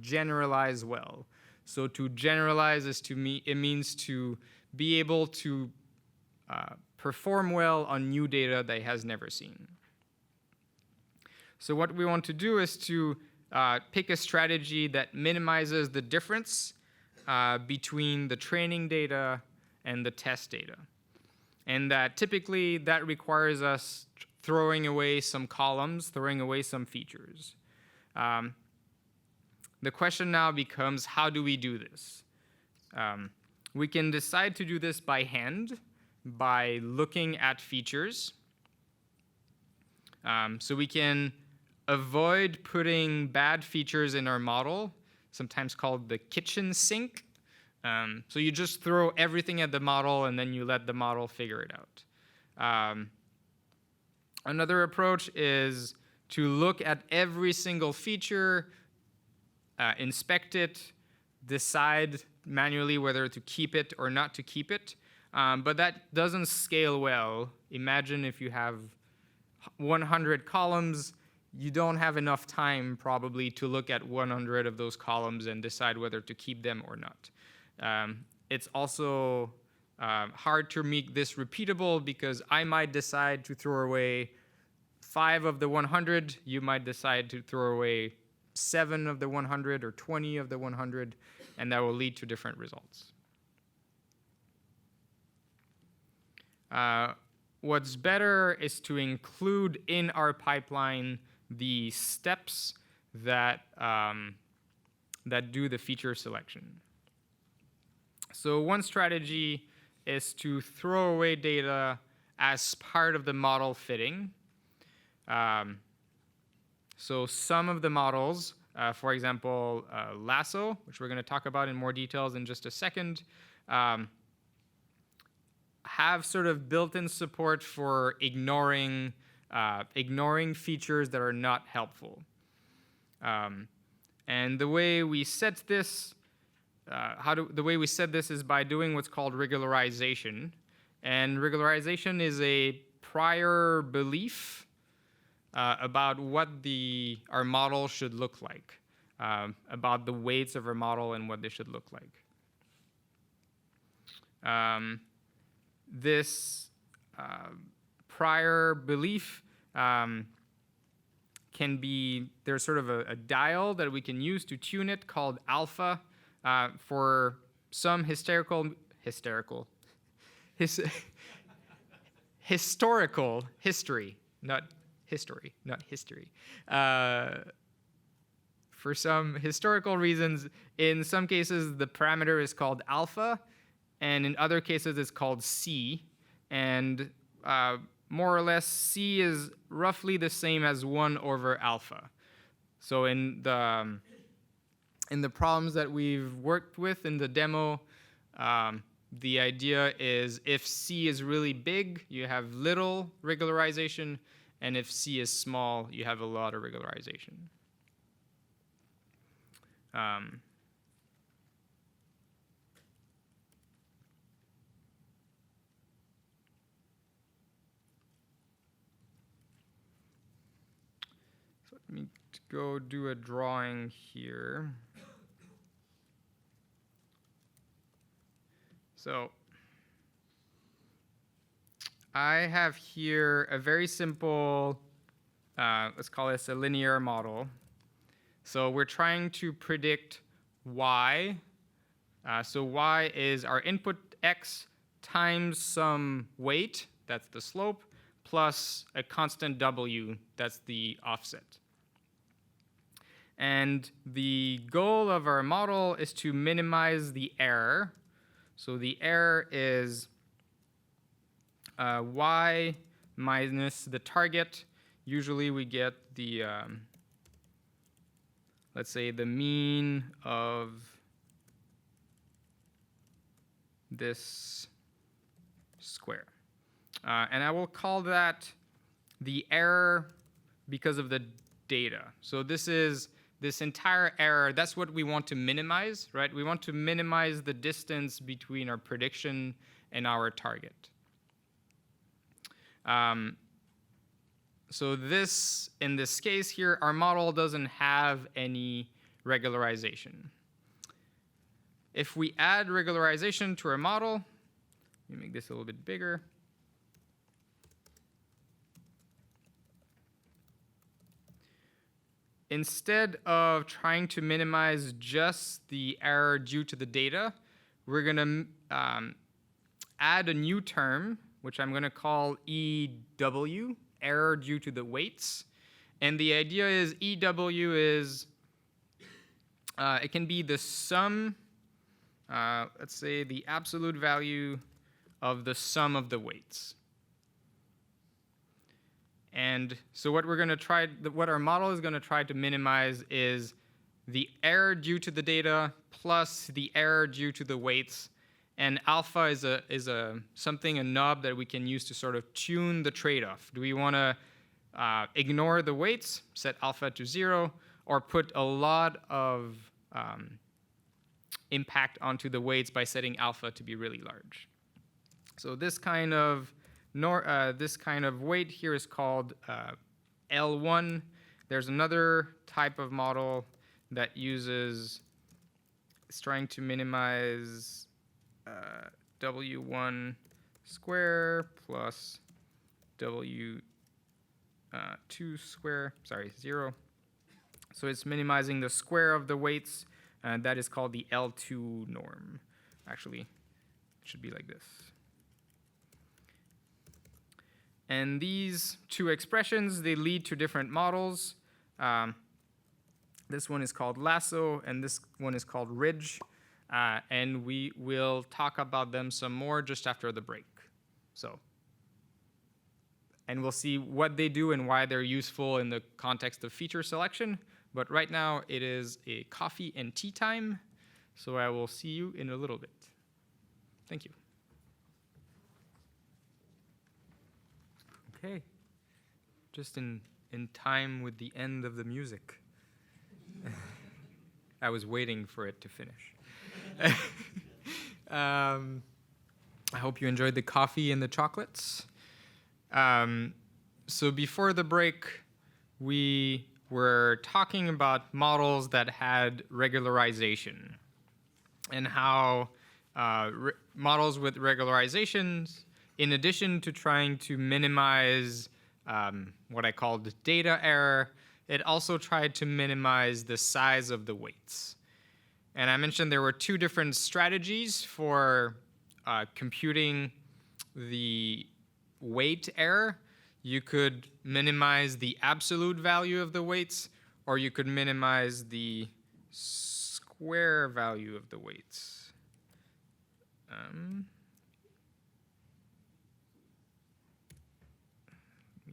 generalize well. So to generalize it means to be able to perform well on new data that it has never seen. So what we want to do is to pick a strategy that minimizes the difference between the training data and the test data. And that typically that requires us throwing away some columns, throwing away some features. The question now becomes, how do we do this? We can decide to do this by hand by looking at features. So we can avoid putting bad features in our model, sometimes called the kitchen sink. So you just throw everything at the model and then you let the model figure it out. Another approach is to look at every single feature, inspect it, decide manually whether to keep it or not to keep it. But that doesn't scale well. Imagine if you have 100 columns, you don't have enough time probably to look at 100 of those columns and decide whether to keep them or not. It's also hard to make this repeatable because I might decide to throw away 5 of the 100, you might decide to throw away 7 of the 100 or 20 of the 100, and that will lead to different results. What's better is to include in our pipeline the steps that, that do the feature selection. So one strategy is to throw away data as part of the model fitting. So some of the models, for example, Lasso, which we're going to talk about in more details in just a second, have sort of built-in support for ignoring features that are not helpful. And the way we set this, the way we set this is by doing what's called regularization. And regularization is a prior belief about what our model should look like, about the weights of our model and what they should look like. This prior belief can be, there's sort of a dial that we can use to tune it called alpha for some historical history, not history. For some historical reasons, in some cases the parameter is called alpha, and in other cases it's called C, and more or less C is roughly the same as 1 over alpha. So in the problems that we've worked with in the demo, the idea is if C is really big, you have little regularization, and if C is small, you have a lot of regularization. So let me go do a drawing here. So I have here a very simple, let's call this a linear model. So we're trying to predict y. So y is our input x times some weight, that's the slope, plus a constant w, that's the offset. And the goal of our model is to minimize the error. So the error is y minus the target. Usually we get the, let's say, the mean of this square. And I will call that the error because of the data. So this entire error, that's what we want to minimize, right? We want to minimize the distance between our prediction and our target. So in this case here, our model doesn't have any regularization. If we add regularization to our model, let me make this a little bit bigger. Instead of trying to minimize just the error due to the data, we're going to add a new term, which I'm going to call EW, error due to the weights. And the idea is EW is, it can be the sum, let's say the absolute value of the sum of the weights. And so what we're going to try, what our model is going to try to minimize is the error due to the data plus the error due to the weights. And alpha is a knob that we can use to sort of tune the trade-off. Do we want to ignore the weights, set alpha to 0, or put a lot of impact onto the weights by setting alpha to be really large? So this kind of weight here is called L1. There's another type of model that it's trying to minimize W1 square plus W2 square, 0. So it's minimizing the square of the weights, and that is called the L2 norm. Actually, it should be like this. And these two expressions, they lead to different models. This one is called lasso, and this one is called ridge. And we will talk about them some more just after the break. And we'll see what they do and why they're useful in the context of feature selection. But right now, it is a coffee and tea time. So I will see you in a little bit. Thank you. Okay, just in time with the end of the music. I was waiting for it to finish. I hope you enjoyed the coffee and the chocolates. So before the break, we were talking about models that had regularization and how models with regularizations, in addition to trying to minimize what I called data error, it also tried to minimize the size of the weights. And I mentioned there were two different strategies for computing the weight error. You could minimize the absolute value of the weights, or you could minimize the square value of the weights. Let me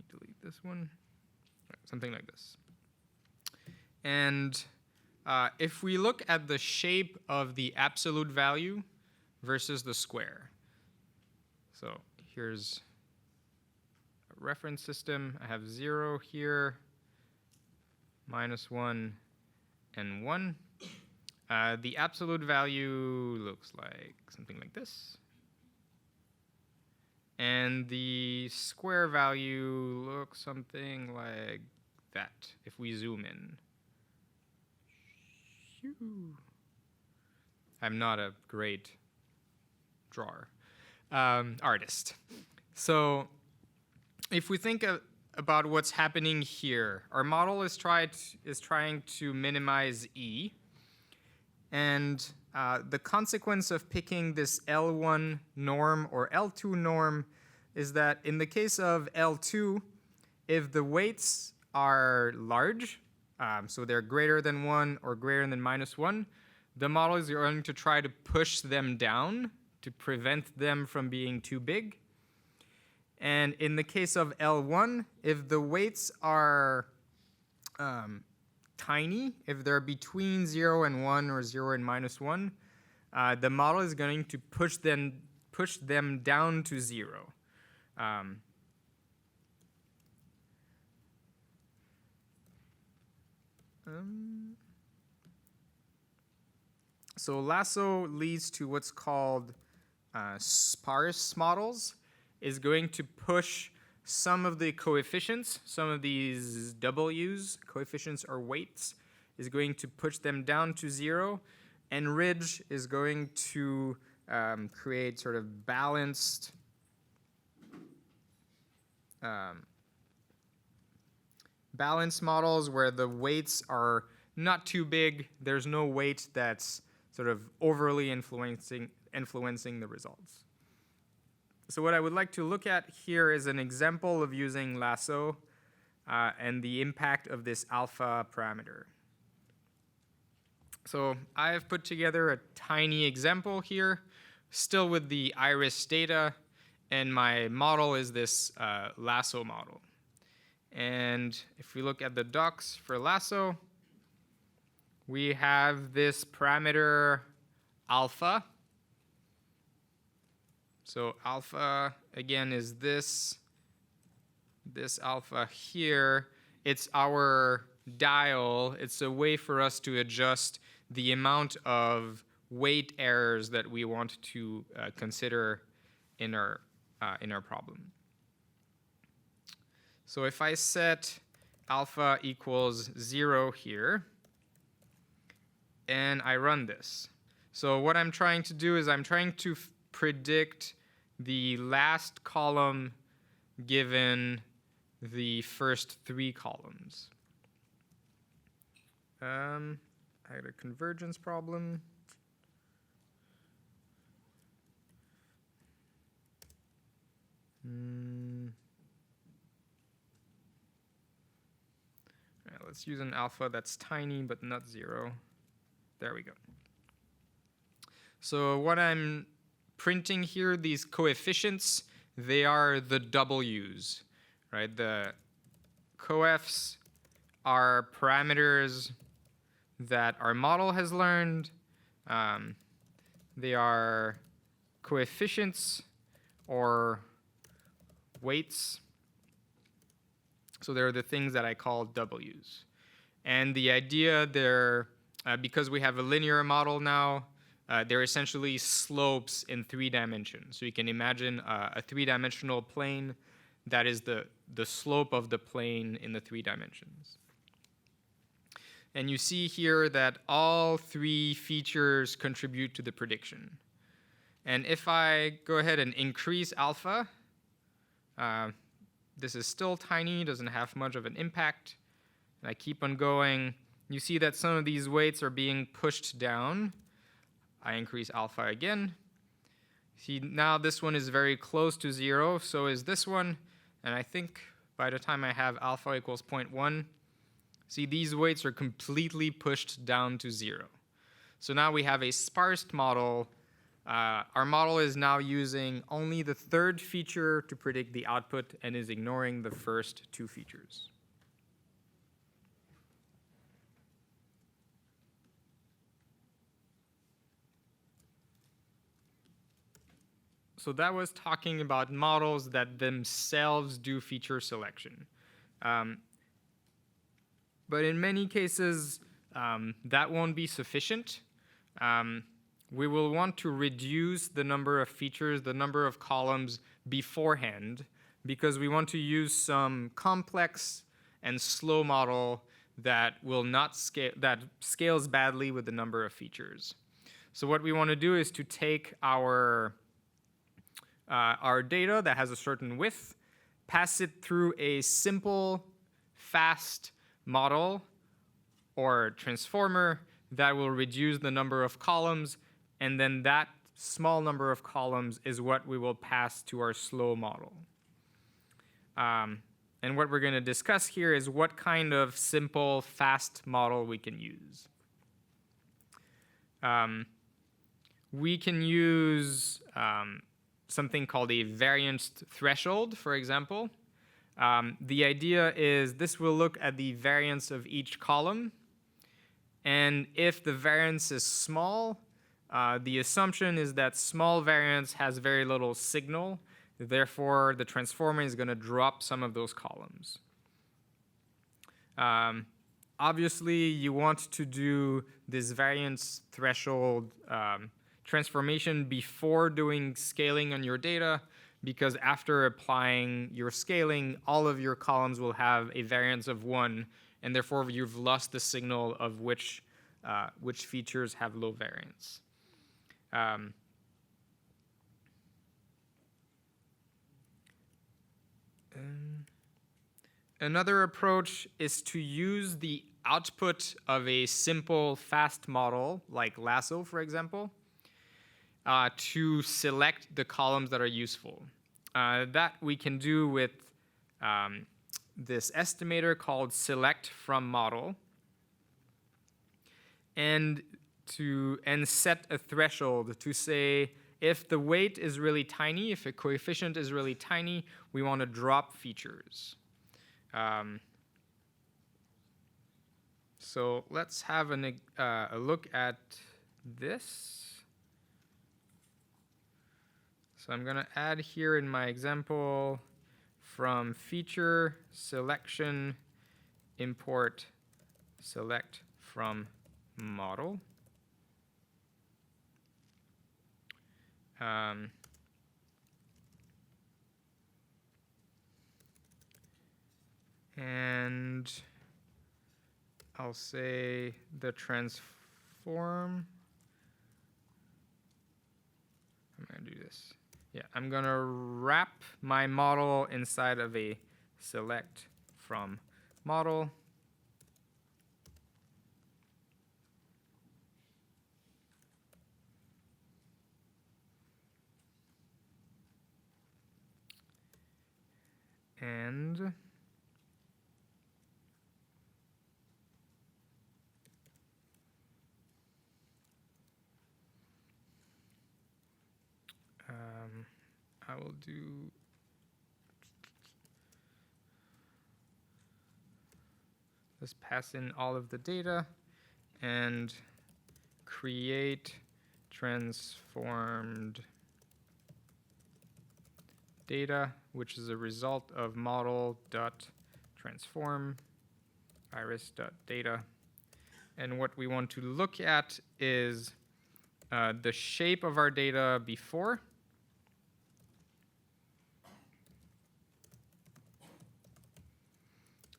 delete this one. Something like this. And if we look at the shape of the absolute value versus the square. So here's a reference system. I have 0 here, -1, and 1. The absolute value looks like something like this. And the square value looks something like that if we zoom in. I'm not a great drawer, artist. So if we think about what's happening here, our model is trying to minimize E. And the consequence of picking this L1 norm or L2 norm is that in the case of L2, if the weights are large, so they're greater than 1 or greater than -1, the model is going to try to push them down to prevent them from being too big. And in the case of L1, if the weights are tiny, if they're between 0 and 1 or 0 and -1, the model is going to push them down to 0. So lasso leads to what's called sparse models, is going to push some of the coefficients, some of these W's, coefficients or weights, is going to push them down to 0, and ridge is going to create sort of balanced models where the weights are not too big. There's no weight that's sort of overly influencing the results. So what I would like to look at here is an example of using lasso and the impact of this alpha parameter. So I've put together a tiny example here, still with the iris data, and my model is this lasso model. And if we look at the docs for lasso, we have this parameter alpha. So alpha, again, is this alpha here. It's our dial. It's a way for us to adjust the amount of weight errors that we want to consider in our problem. So if I set alpha equals 0 here, and I run this. So what I'm trying to do is I'm trying to predict the last column given the first 3 columns. I had a convergence problem. All right, let's use an alpha that's tiny but not 0. There we go. So what I'm printing here, these coefficients, they are the W's, right? The coefs are parameters that our model has learned. They are coefficients or weights. So they're the things that I call W's. And the idea there, because we have a linear model now, they're essentially slopes in 3 dimensions. So you can imagine a 3-dimensional plane that is the slope of the plane in the 3 dimensions. And you see here that all 3 features contribute to the prediction. And if I go ahead and increase alpha, this is still tiny, doesn't have much of an impact. And I keep on going. You see that some of these weights are being pushed down. I increase alpha again. See, now this one is very close to 0, so is this one. And I think by the time I have alpha equals 0.1, see, these weights are completely pushed down to 0. So now we have a sparse model. Our model is now using only the 3rd feature to predict the output and is ignoring the first 2 features. So that was talking about models that themselves do feature selection. But in many cases, that won't be sufficient. We will want to reduce the number of features, the number of columns beforehand, because we want to use some complex and slow model that will not scale, that scales badly with the number of features. So what we want to do is to take our data that has a certain width, pass it through a simple, fast model or transformer that will reduce the number of columns, and then that small number of columns is what we will pass to our slow model. And what we're going to discuss here is what kind of simple, fast model we can use. We can use something called a variance threshold, for example. The idea is this will look at the variance of each column. And if the variance is small, the assumption is that small variance has very little signal. Therefore, the transformer is going to drop some of those columns. Obviously, you want to do this variance threshold transformation before doing scaling on your data, because after applying your scaling, all of your columns will have a variance of 1, and therefore you've lost the signal of which features have low variance. Another approach is to use the output of a simple, fast model, like lasso, for example, to select the columns that are useful. That we can do with this estimator called select from model. and set a threshold to say if the weight is really tiny, if a coefficient is really tiny, we want to drop features. So let's have a look at this. So I'm going to add here in my example from feature selection import select from model. And I'll say the transform. I'm going to do this. Yeah, I'm going to wrap my model inside of a select from model. And I will do let's pass in all of the data and create transformed data, which is a result of model.transform iris.data. And what we want to look at is the shape of our data before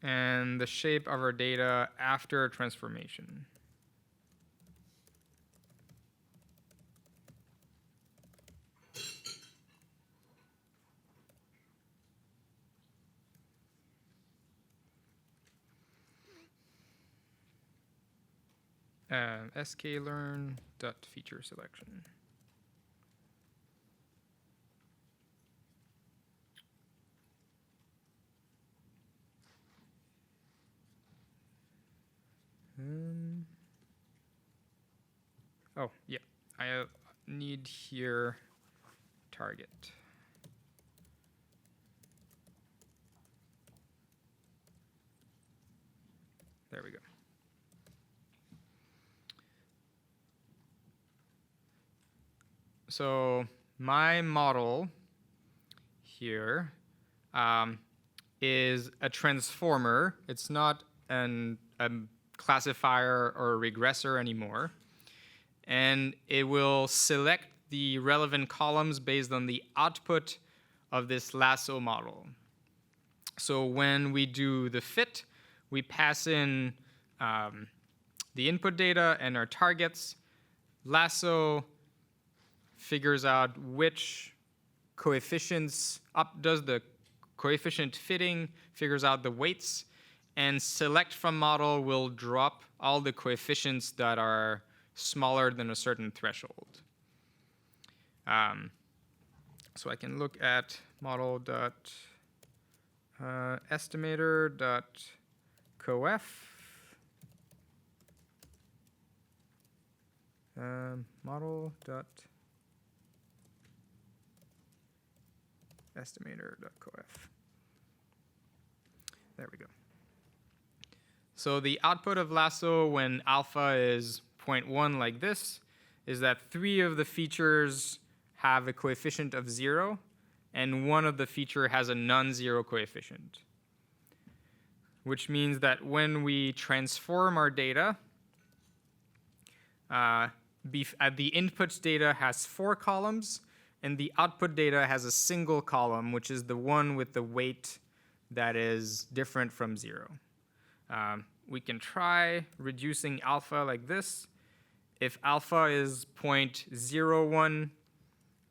and the shape of our data after transformation. sklearn.feature selection. Oh, yeah, I need here target. There we go. So my model here is a transformer. It's not a classifier or a regressor anymore. And it will select the relevant columns based on the output of this lasso model. So when we do the fit, we pass in the input data and our targets. Lasso figures out which coefficients does the coefficient fitting, figures out the weights, and select from model will drop all the coefficients that are smaller than a certain threshold. So I can look at model.estimator.coef. Model.estimator.coef. There we go. So the output of lasso when alpha is 0.1 like this is that 3 of the features have a coefficient of 0, and 1 of the feature has a non-zero coefficient. Which means that when we transform our data, the input data has 4 columns, and the output data has a single column, which is the one with the weight that is different from 0. We can try reducing alpha like this. If alpha is 0.01, you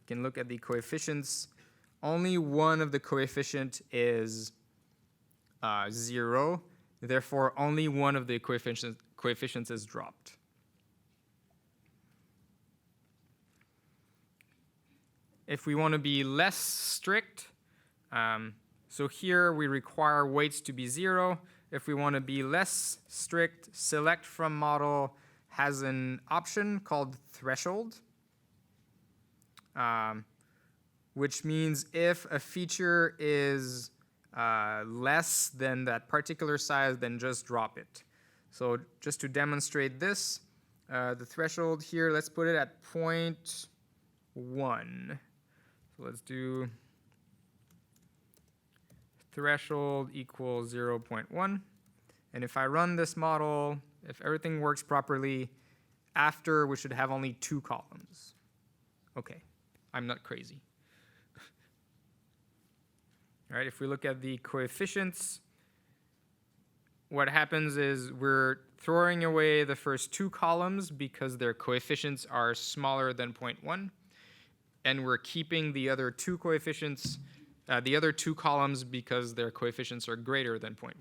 can look at the coefficients. Only one of the coefficient is 0. Therefore, only one of the coefficients is dropped. If we want to be less strict, so here we require weights to be 0. If we want to be less strict, select from model has an option called threshold, which means if a feature is less than that particular size, then just drop it. So just to demonstrate this, the threshold here, let's put it at 0.1. So let's do threshold equals 0.1. And if I run this model, if everything works properly, after we should have only 2 columns. Okay, I'm not crazy. All right, if we look at the coefficients, what happens is we're throwing away the first 2 columns because their coefficients are smaller than 0.1, and we're keeping the other 2 coefficients, the other 2 columns because their coefficients are greater than 0.1.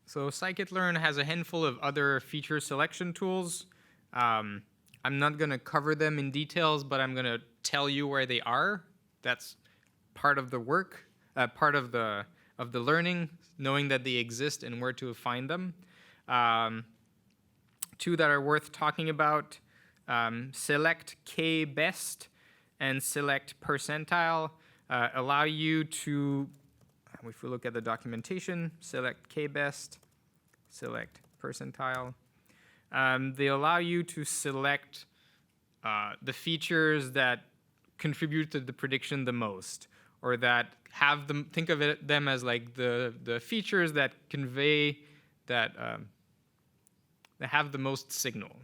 So Scikit-learn has a handful of other feature selection tools. I'm not going to cover them in details, but I'm going to tell you where they are. That's part of the work, part of the learning, knowing that they exist and where to find them. 2 that are worth talking about, select k-best and select percentile allow you to, if we look at the documentation, select k-best, select percentile. They allow you to select the features that contribute to the prediction the most, or that have them, think of them as like the features that convey, that have the most signal.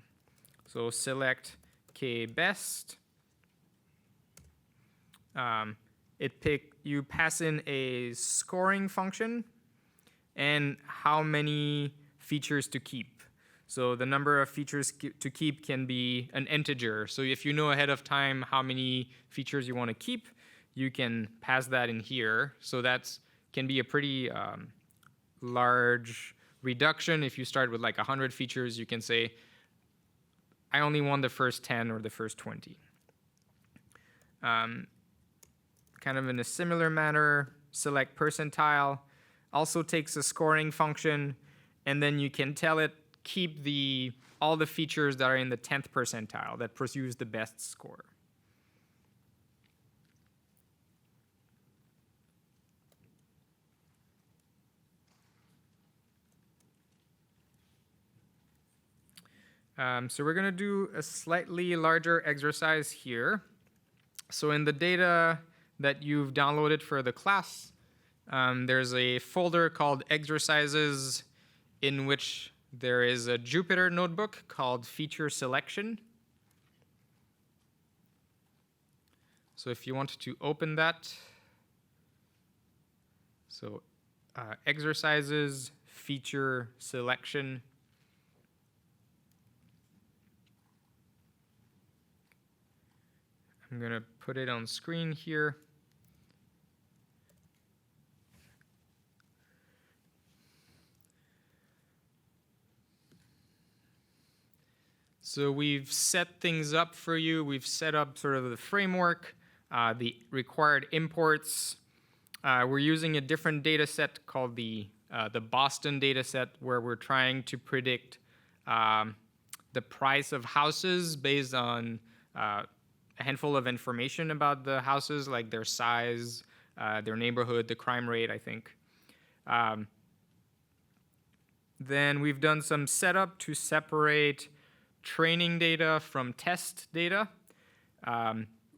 So select k-best. You pass in a scoring function and how many features to keep. So the number of features to keep can be an integer. So if you know ahead of time how many features you want to keep, you can pass that in here. So that can be a pretty large reduction. If you start with like 100 features, you can say, I only want the first 10 or the first 20. Kind of in a similar manner, select percentile also takes a scoring function, and then you can tell it keep all the features that are in the 10th percentile that produce the best score. So we're going to do a slightly larger exercise here. So in the data that you've downloaded for the class, there's a folder called exercises in which there is a Jupyter notebook called feature selection. So if you want to open that, so exercises, feature selection. I'm going to put it on screen here. So we've set things up for you. We've set up sort of the framework, the required imports. We're using a different data set called the Boston data set, where we're trying to predict the price of houses based on a handful of information about the houses, like their size, their neighborhood, the crime rate, I think. Then we've done some setup to separate training data from test data.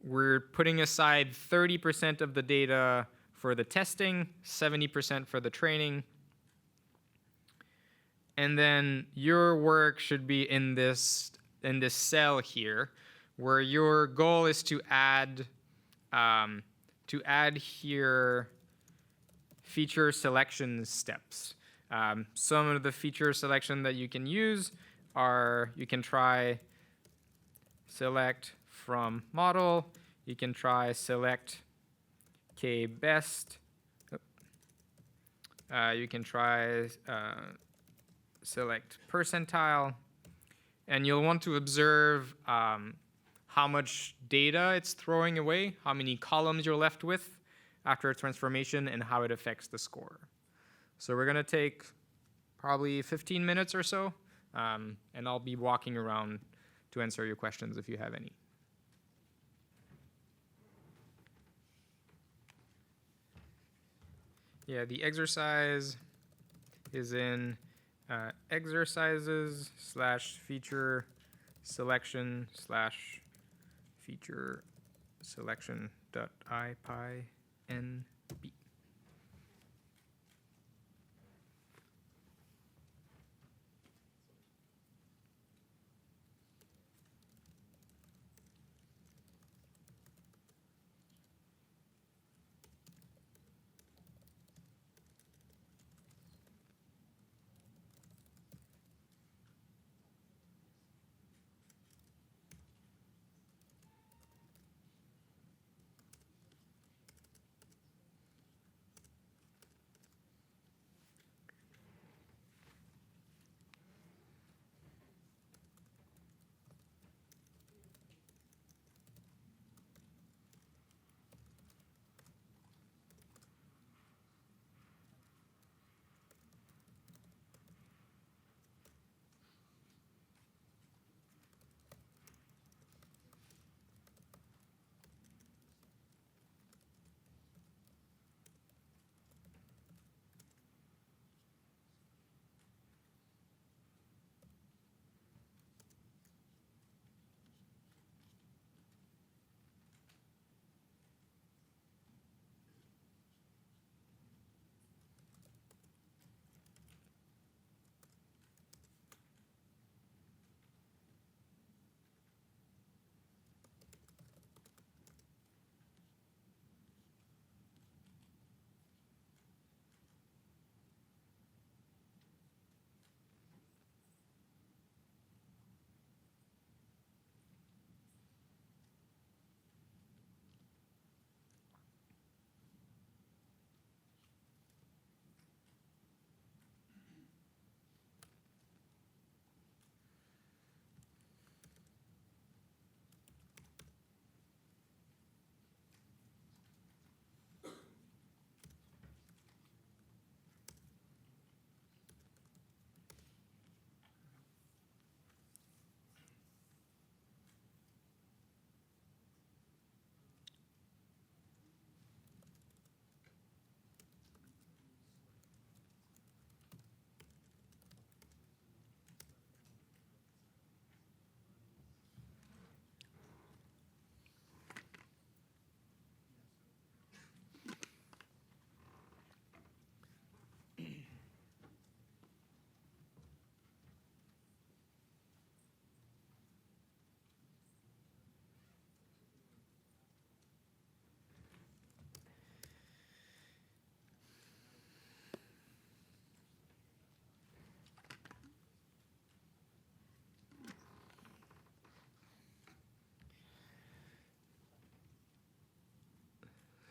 we're putting aside 30% of the data for the testing, 70% for the training. And then your work should be in this cell here, where your goal is to add here feature selection steps. Some of the feature selection that you can use are, you can try select from model, you can try select k best, you can try select percentile, and you'll want to observe how much data it's throwing away, how many columns you're left with after a transformation, and how it affects the score. So we're going to take probably 15 minutes or so, and I'll be walking around to answer your questions if you have any. Yeah, the exercise is in exercises / feature selection / feature selection.ipynb.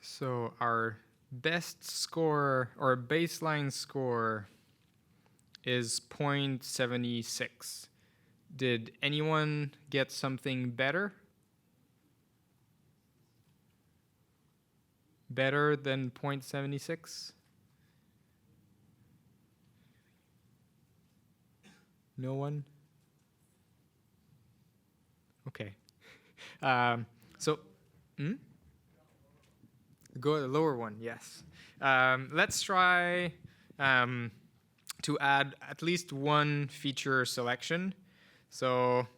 So our best score, or baseline score, is 0.76. Did anyone get something better? Better than 0.76? No one? Okay. Go to the lower one, yes. Let's try to add at least one feature selection. So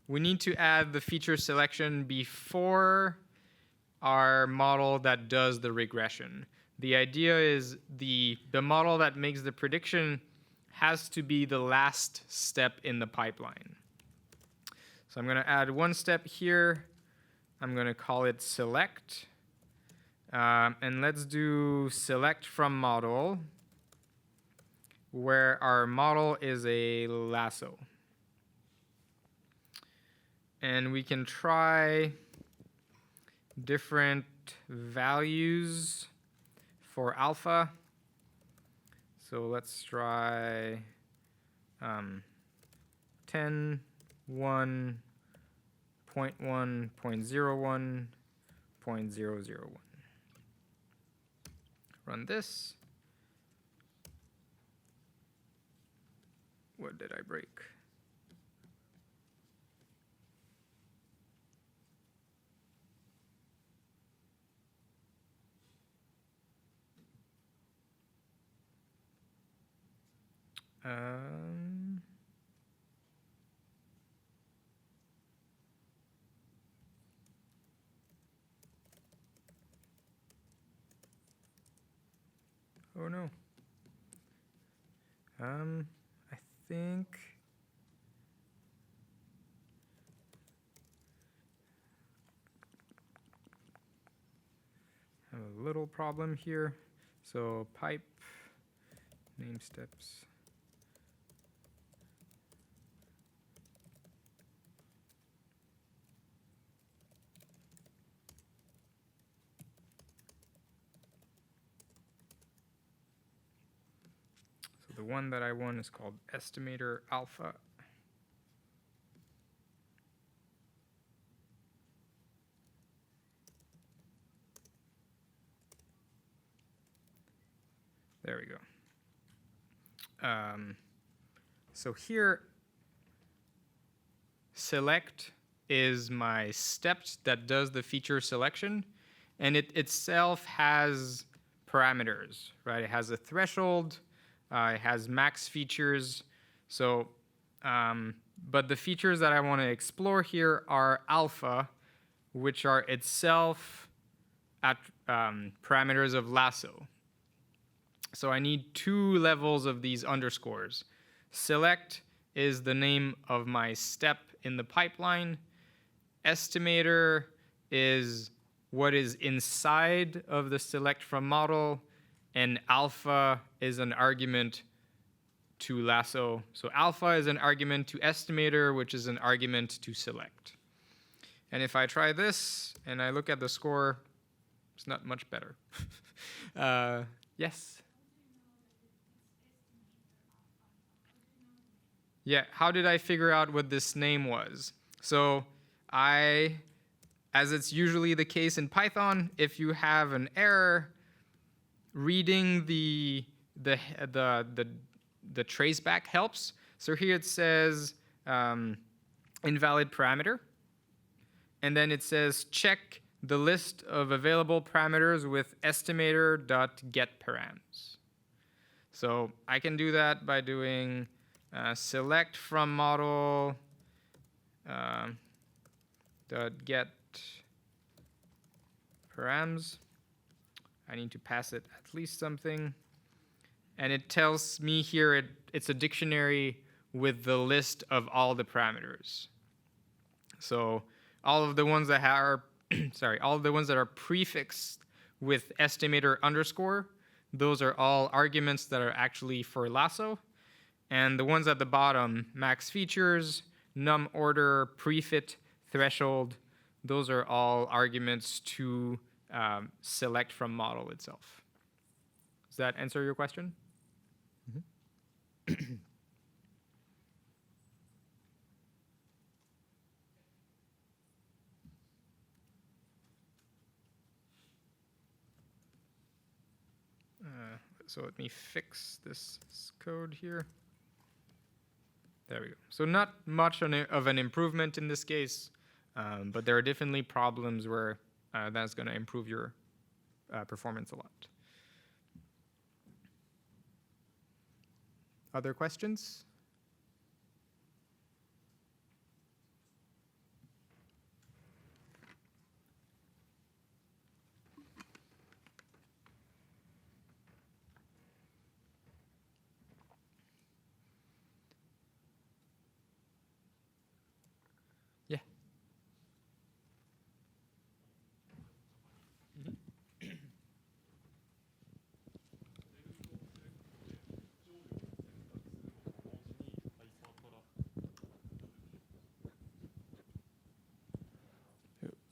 we need to add the feature selection before our model that does the regression. The idea is the model that makes the prediction has to be the last step in the pipeline. So I'm going to add one step here. I'm going to call it select. And let's do select from model, where our model is a lasso. And we can try different values for alpha. So let's try 10, 1, 0.1, 0.01, 0.001. Run this. What did I break? Oh no. I think I have a little problem here. So pipe name steps. So the one that I want is called estimator alpha. There we go. So here, select is my step that does the feature selection, and it itself has parameters, right? It has a threshold, it has max features. So, but the features that I want to explore here are alpha, which are itself at parameters of lasso. So I need two levels of these underscores. Select is the name of my step in the pipeline. Estimator is what is inside of the select from model. And alpha is an argument to lasso. So alpha is an argument to estimator, which is an argument to select. And if I try this and I look at the score, it's not much better. Yes? Yeah, how did I figure out what this name was? So as it's usually the case in Python, if you have an error, reading the traceback helps. So here it says invalid parameter. And then it says check the list of available parameters with estimator.getParams. So I can do that by doing select from model .get params. I need to pass it at least something. And it tells me here it's a dictionary with the list of all the parameters. So all of the ones that are all of the ones that are prefixed with estimator underscore, those are all arguments that are actually for lasso. And the ones at the bottom, max features, num order, prefit, threshold, those are all arguments to select from model itself. Does that answer your question? Mm-hmm. So let me fix this code here. There we go. So not much of an improvement in this case, but there are definitely problems where that's going to improve your performance a lot. Other questions?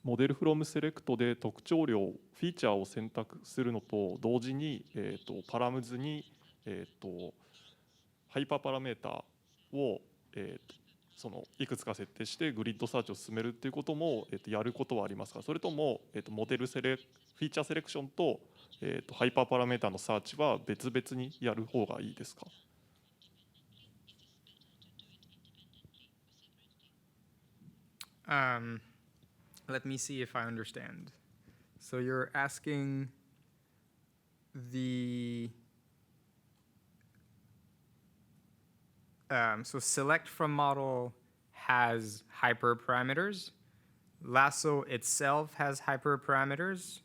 モデルフロムセレクトで特徴量、フィーチャーを選択するのと同時に、パラムズに、ハイパーパラメータを、そのいくつか設定してグリッドサーチを進めるっていうことも、やることはありますか？それとも、モデルフィーチャーセレクションと、ハイパーパラメータのサーチは別々にやる方がいいですか？Let me see if I understand. So you're asking so select from model has hyperparameters. Lasso itself has hyperparameters.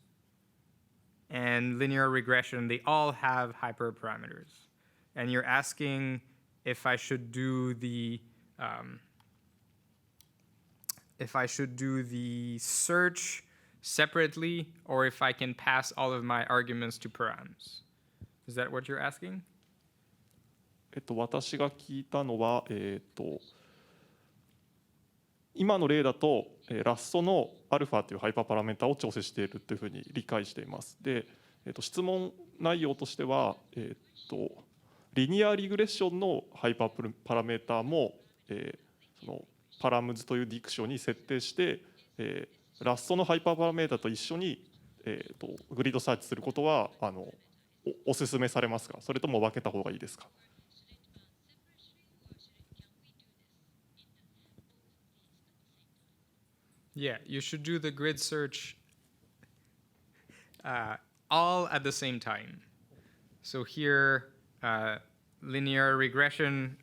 And linear regression, they all have hyperparameters. And you're asking if I should do the search separately, or if I can pass all of my arguments to params. Is that what you're asking? 私が聞いたのは、今の例だと、ラッソのアルファというハイパーパラメータを調整しているというふうに理解しています。で、質問内容としては、リニアリグレッションのハイパーパラメータも、そのパラムズというディクションに設定して、ラッソのハイパーパラメータと一緒に、グリッドサーチすることはお勧めされますか？それとも分けた方がいいですか？Yeah, you should do the grid search all at the same time. So here, linear regression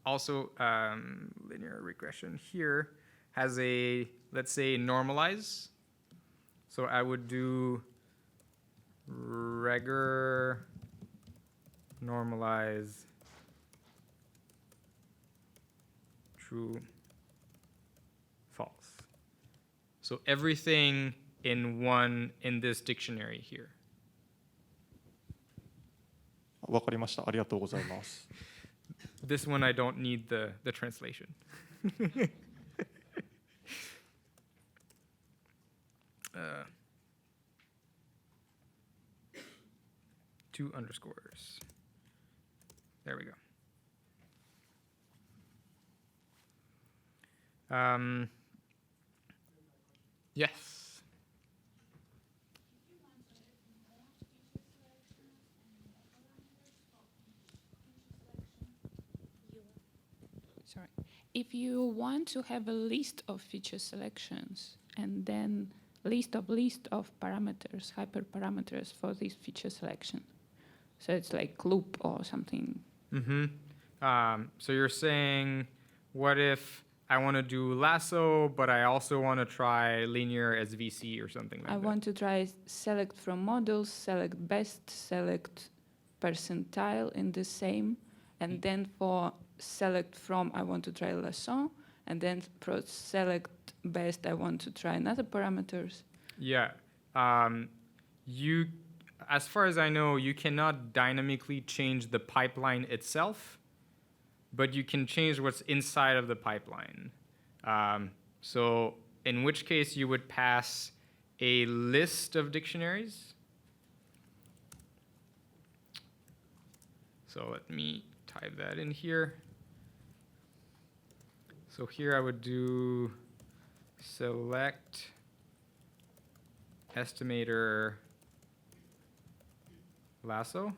also, linear regression here has a, let's say, normalize. So I would do regr normalize true false. So everything in this dictionary here. わかりました。ありがとうございます。This one I don't need the translation. Two underscores. There we go. Yes. Sorry. If you want to have a list of feature selections and then list of parameters, hyperparameters for this feature selection, so it's like loop or something. So you're saying, what if I want to do lasso, but I also want to try linear SVC or something like that? I want to try select from models, select best, select percentile in the same, and then for select from, I want to try lasso, and then for select best, I want to try another parameters. Yeah. As far as I know, you cannot dynamically change the pipeline itself, but you can change what's inside of the pipeline. So in which case you would pass a list of dictionaries. So let me type that in here. So here I would do select estimator lasso.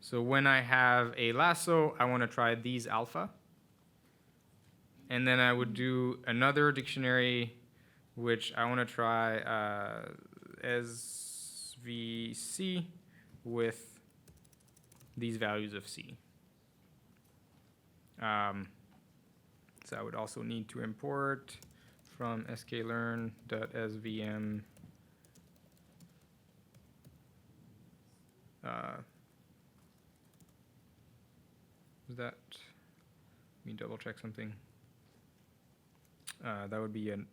So when I have a lasso, I want to try these alpha. And then I would do another dictionary, which I want to try SVC with these values of C. So I would also need to import from sklearn.svm is that? Let me double check something. That would be an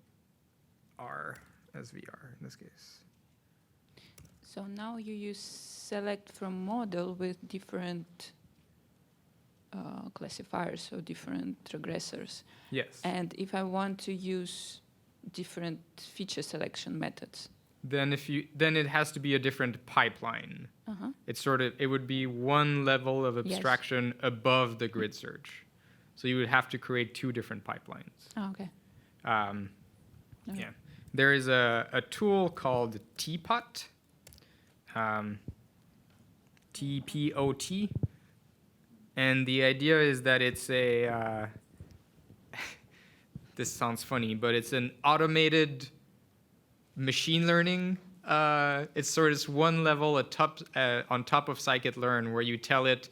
R SVR in this case. So now you use select from model with different classifiers, so different regressors. Yes. And if I want to use different feature selection methods. Then it has to be a different pipeline. Uh-huh. It would be one level of Yes. abstraction above the grid search. So you would have to create two different pipelines. Oh, okay. Yeah. There is a tool called Tpot, T-P-O-T. And the idea is that it's a, this sounds funny, but it's an automated machine learning. It's sort of one level on top of Scikit-learn, where you tell it,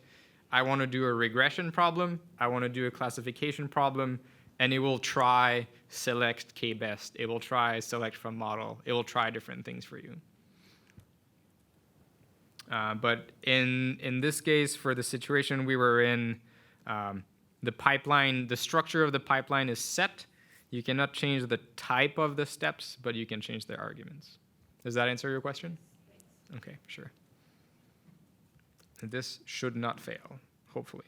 I want to do a regression problem, I want to do a classification problem, and it will try select k-best, it will try select from model, it will try different things for you. But in this case, for the situation we were in, the structure of the pipeline is set. You cannot change the type of the steps, but you can change the arguments. Does that answer your question? Okay, sure. And this should not fail, hopefully.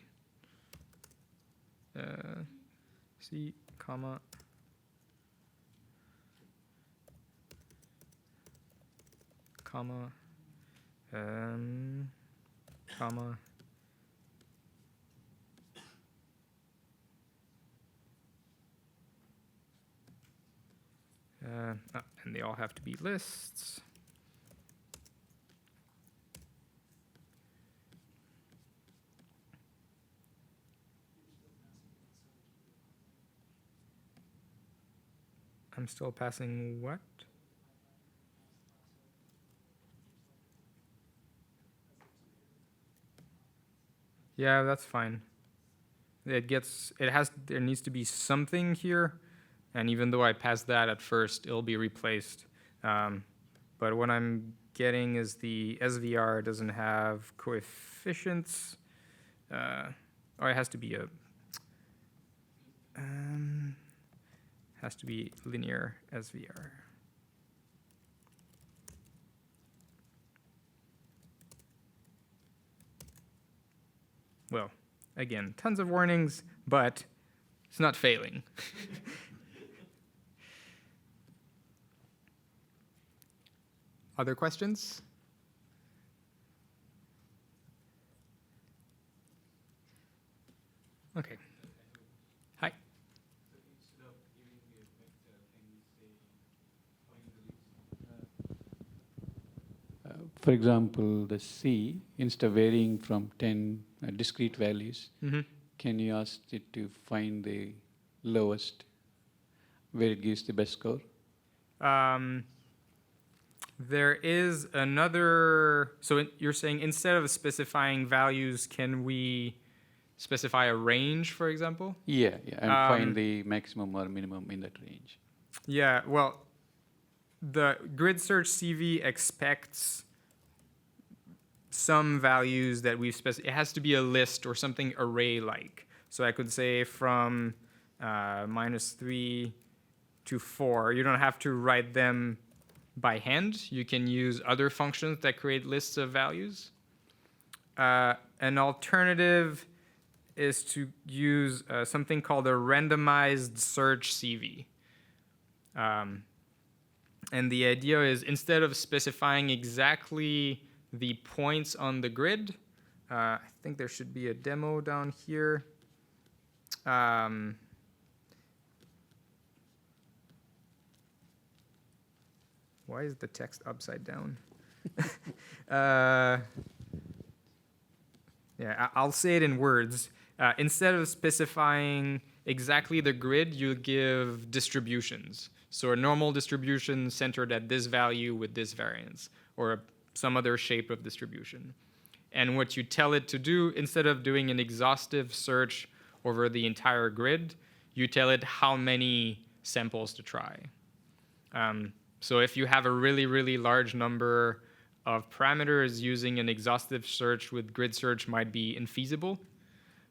C, comma. Comma. Comma. And they all have to be lists. I'm still passing what? Yeah, that's fine. There needs to be something here. And even though I passed that at first, it'll be replaced. But what I'm getting is the SVR doesn't have coefficients. Or it has to be linear SVR. Well, again, tons of warnings, but it's not failing. Other questions? Okay. Hi. For example, the C, instead of varying from 10 discrete values, can you ask it to find the lowest, where it gives the best score? There is another, so you're saying instead of specifying values, can we specify a range, for example? Yeah, and find the maximum or minimum in that range. Yeah, well, the grid search CV expects some values that we've specified. It has to be a list or something array-like. So I could say from -3 to 4. You don't have to write them by hand. You can use other functions that create lists of values. An alternative is to use something called a randomized search CV. And the idea is, instead of specifying exactly the points on the grid, I think there should be a demo down here. Why is the text upside down? Yeah, I'll say it in words. Instead of specifying exactly the grid, you give distributions. So a normal distribution centered at this value with this variance, or some other shape of distribution. And what you tell it to do, instead of doing an exhaustive search over the entire grid, you tell it how many samples to try. So if you have a really, really large number of parameters, using an exhaustive search with grid search might be infeasible.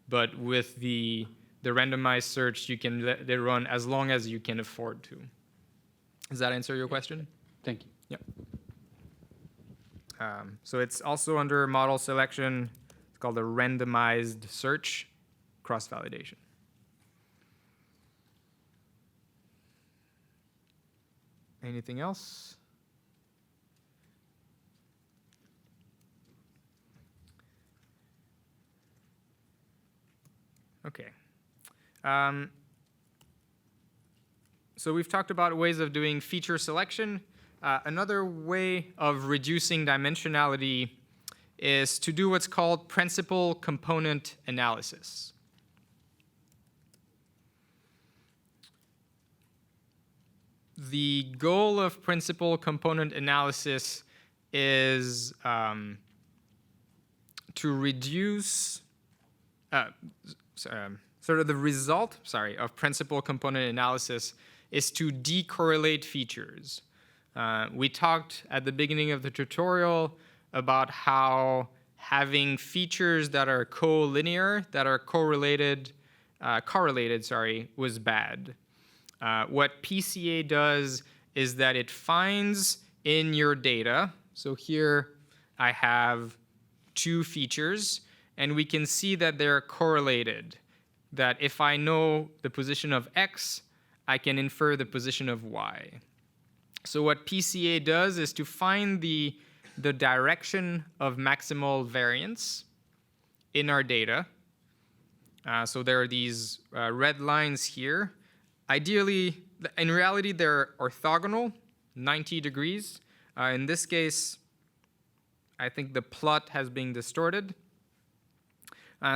But with the randomized search, you can let it run as long as you can afford to. Does that answer your question? Thank you. Yep. So it's also under model selection. It's called a randomized search cross-validation. Anything else? Okay. So we've talked about ways of doing feature selection. Another way of reducing dimensionality is to do what's called principal component analysis. The goal of principal component analysis is to reduce sort of the result, of principal component analysis is to decorrelate features. We talked at the beginning of the tutorial about how having features that are collinear, that are correlated, was bad. What PCA does is that it finds in your data, so here I have two features, and we can see that they're correlated, that if I know the position of X, I can infer the position of Y. So what PCA does is to find the direction of maximal variance in our data. So there are these red lines here. Ideally, in reality, they're orthogonal, 90 degrees. In this case, I think the plot has been distorted.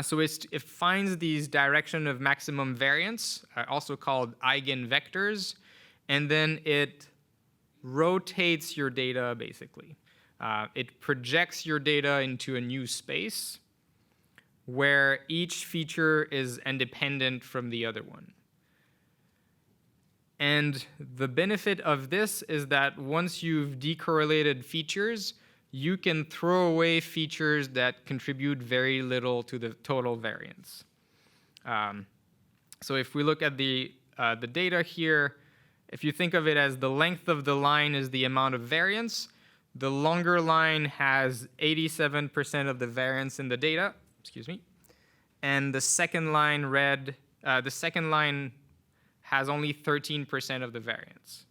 So it finds these direction of maximum variance, also called eigenvectors, and then it rotates your data, basically. It projects your data into a new space where each feature is independent from the other one. And the benefit of this is that once you've decorrelated features, you can throw away features that contribute very little to the total variance. So if we look at the data here, if you think of it as the length of the line is the amount of variance, the longer line has 87% of the variance in the data, and the second line has only 13% of the variance.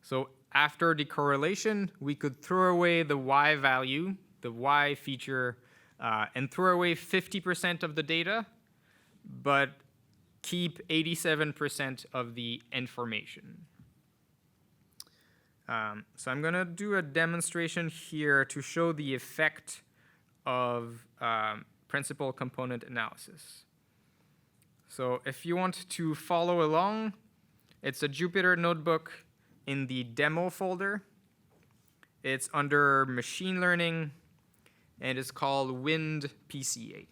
So after decorrelation, we could throw away the Y value, the Y feature, and throw away 50% of the data, but keep 87% of the information. So I'm going to do a demonstration here to show the effect of principal component analysis. So if you want to follow along, it's a Jupyter notebook in the demo folder. It's under machine learning, and it's called Wind PCA.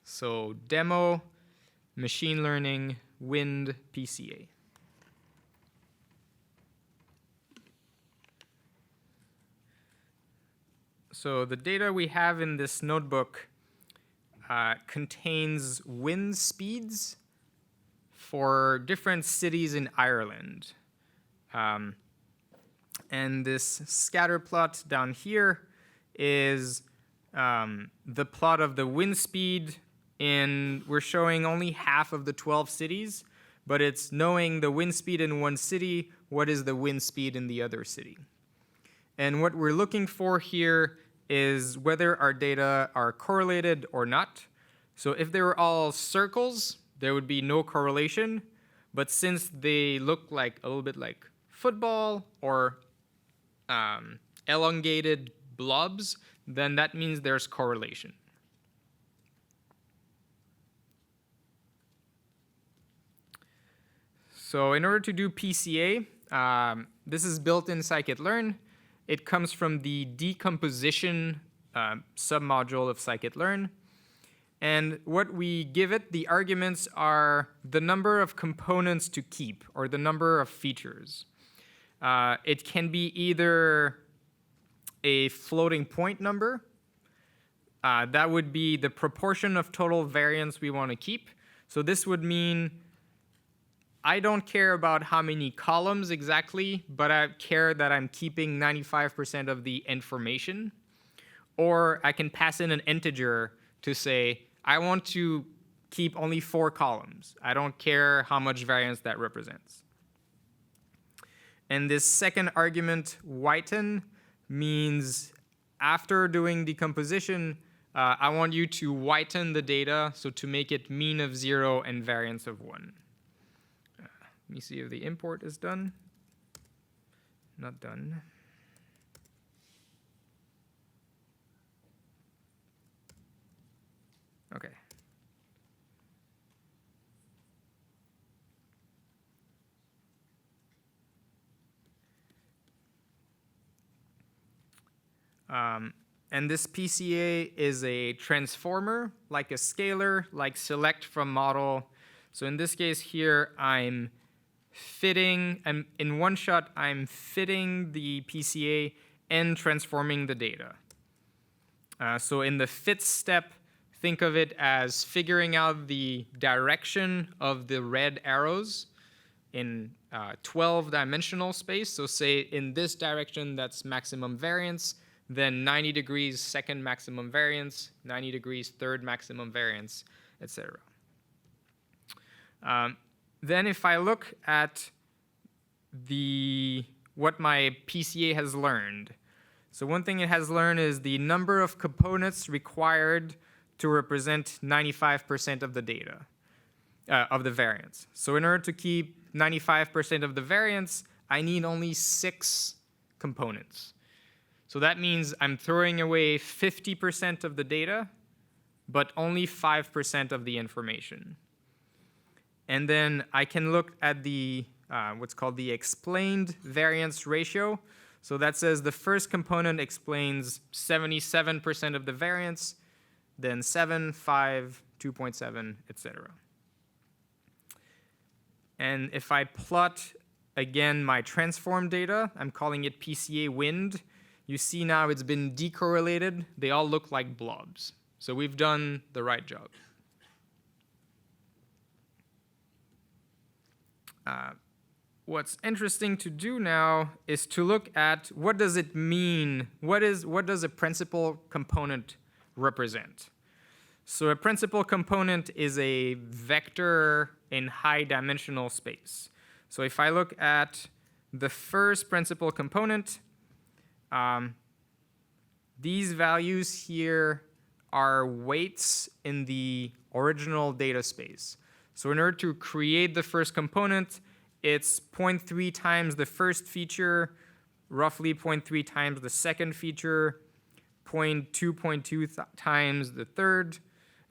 So demo, machine learning, Wind PCA. So the data we have in this notebook contains wind speeds for different cities in Ireland. And this scatter plot down here is the plot of the wind speed we're showing only half of the 12 cities, but it's knowing the wind speed in one city, what is the wind speed in the other city. And what we're looking for here is whether our data are correlated or not. So if they were all circles, there would be no correlation. But since they look like a little bit like football or elongated blobs, then that means there's correlation. So in order to do PCA, this is built in Scikit-learn. It comes from the decomposition submodule of Scikit-learn. And what we give it, the arguments are the number of components to keep or the number of features. It can be either a floating point number. That would be the proportion of total variance we want to keep. So this would mean I don't care about how many columns exactly, but I care that I'm keeping 95% of the information. Or I can pass in an integer to say, I want to keep only 4 columns. I don't care how much variance that represents. And this second argument, whiten, means after doing decomposition, I want you to whiten the data, so to make it mean of 0 and variance of 1. Let me see if the import is done. Not done. Okay. And this PCA is a transformer, like a scalar, like select from model. So in this case here, I'm fitting, in one shot, I'm fitting the PCA and transforming the data. So in the fit step, think of it as figuring out the direction of the red arrows in 12-dimensional space. So say in this direction, that's maximum variance. Then 90 degrees, second maximum variance, 90 degrees, third maximum variance, etc. Then if I look at what my PCA has learned, so one thing it has learned is the number of components required to represent 95% of the data, of the variance. So in order to keep 95% of the variance, I need only 6 components. So that means I'm throwing away 50% of the data, but only 5% of the information. And then I can look at the what's called the explained variance ratio. So that says the first component explains 77% of the variance, then 7, 5, 2.7, etc. And if I plot again my transform data, I'm calling it PCA wind. You see now it's been decorrelated. They all look like blobs. So we've done the right job. What's interesting to do now is to look at what does it mean? What does a principal component represent? So a principal component is a vector in high dimensional space. So if I look at the first principal component, these values here are weights in the original data space. So in order to create the first component, it's 0.3 times the first feature, roughly 0.3 times the second feature, 0.2 times the third,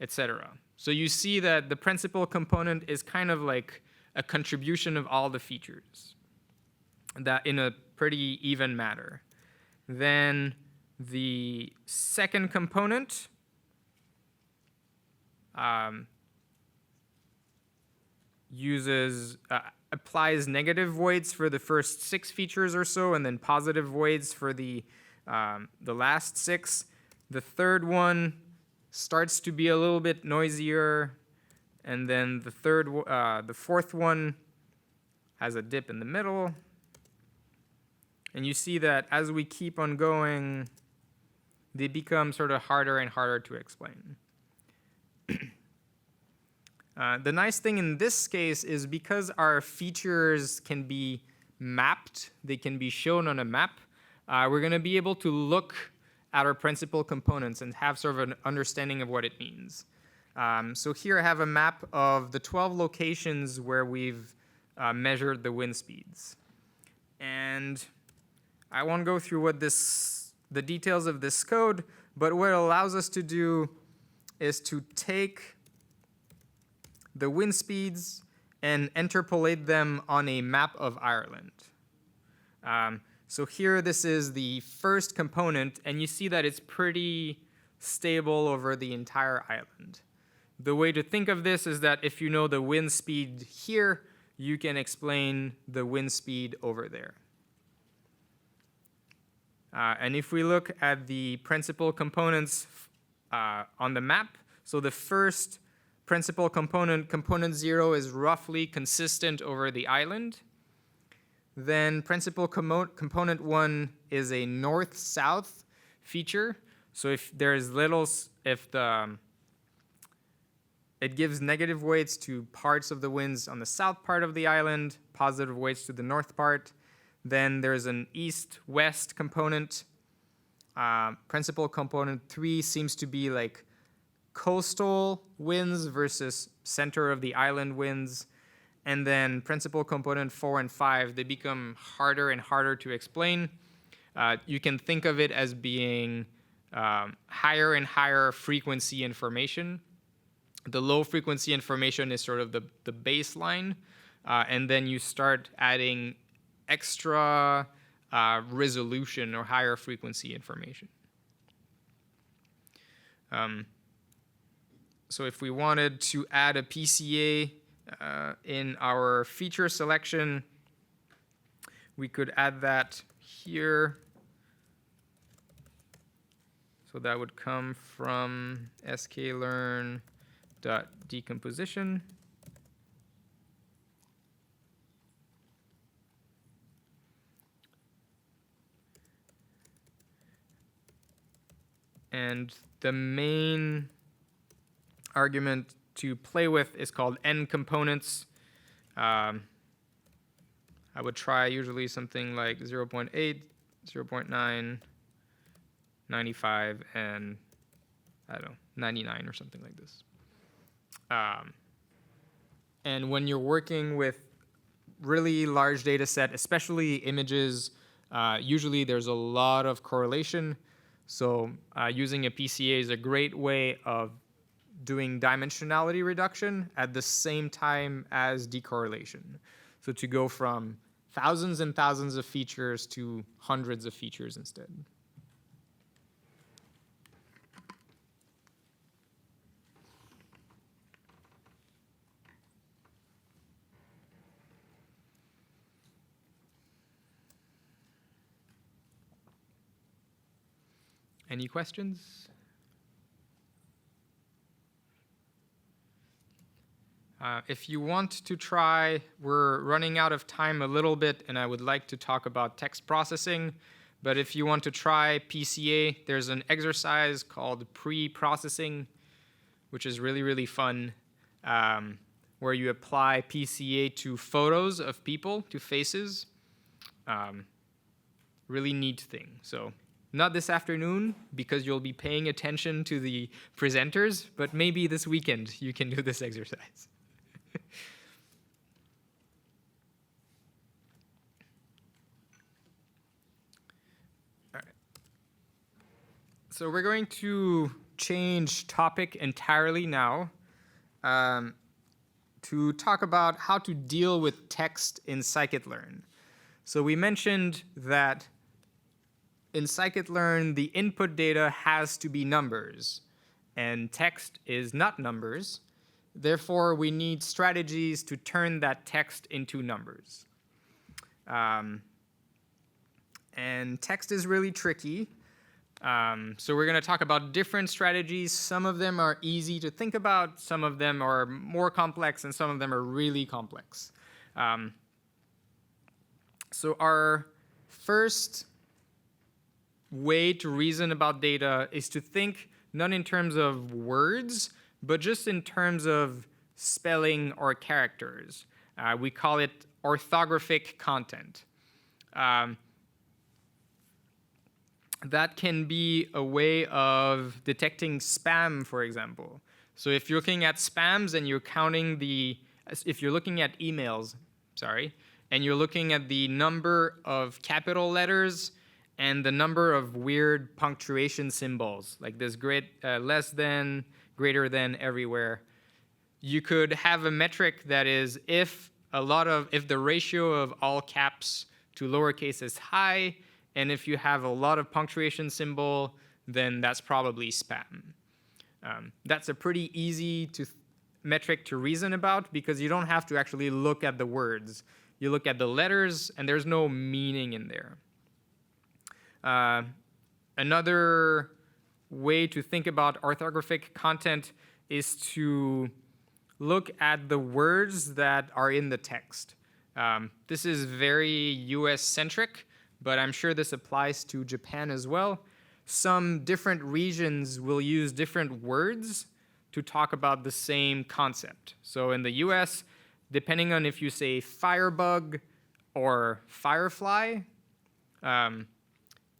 etc. So you see that the principal component is kind of like a contribution of all the features, that in a pretty even manner. Then the second component applies negative weights for the first 6 features or so, and then positive weights for the last 6. The third one starts to be a little bit noisier, and then the fourth one has a dip in the middle. And you see that as we keep on going, they become sort of harder and harder to explain. The nice thing in this case is because our features can be mapped, they can be shown on a map, we're going to be able to look at our principal components and have sort of an understanding of what it means. So here I have a map of the 12 locations where we've measured the wind speeds. And I won't go through the details of this code, but what it allows us to do is to take the wind speeds and interpolate them on a map of Ireland. So here this is the first component, and you see that it's pretty stable over the entire island. The way to think of this is that if you know the wind speed here, you can explain the wind speed over there. And if we look at the principal components on the map, so the first principal component, component 0, is roughly consistent over the island. Then principal component 1 is a north-south feature. So if the It gives negative weights to parts of the winds on the south part of the island, positive weights to the north part. Then there's an east-west component. Principal component 3 seems to be like coastal winds versus center of the island winds. And then principal component 4 and 5, they become harder and harder to explain. You can think of it as being higher and higher frequency information. The low frequency information is sort of the baseline, and then you start adding extra resolution or higher frequency information. So if we wanted to add a PCA in our feature selection, we could add that here. So that would come from sklearn.decomposition. And the main argument to play with is called n components. I would try usually something like 0.8, 0.9, 95, and I don't know, 99 or something like this. And when you're working with really large data set, especially images, usually there's a lot of correlation. So using a PCA is a great way of doing dimensionality reduction at the same time as decorrelation. So to go from thousands and thousands of features to hundreds of features instead. Any questions? If you want to try, we're running out of time a little bit, and I would like to talk about text processing. But if you want to try PCA, there's an exercise called pre-processing, which is really, really fun, where you apply PCA to photos of people, to faces. Really neat thing. So not this afternoon, because you'll be paying attention to the presenters, but maybe this weekend you can do this exercise. All right. So we're going to change topic entirely now to talk about how to deal with text in Scikit-learn. So we mentioned that in Scikit-learn, the input data has to be numbers, and text is not numbers. Therefore, we need strategies to turn that text into numbers. And text is really tricky. So we're going to talk about different strategies. Some of them are easy to think about. Some of them are more complex, and some of them are really complex. So our first way to reason about data is to think not in terms of words, but just in terms of spelling or characters. We call it orthographic content. That can be a way of detecting spam, for example. So if you're looking at spams and you're counting if you're looking at emails, and you're looking at the number of capital letters and the number of weird punctuation symbols, like this less than, greater than everywhere, you could have a metric that is if the ratio of all caps to lowercase is high, and if you have a lot of punctuation symbol, then that's probably spam. That's a pretty easy metric to reason about because you don't have to actually look at the words. You look at the letters, and there's no meaning in there. Another way to think about orthographic content is to look at the words that are in the text. This is very US-centric, but I'm sure this applies to Japan as well. Some different regions will use different words to talk about the same concept. So in the US, depending on if you say firebug or firefly,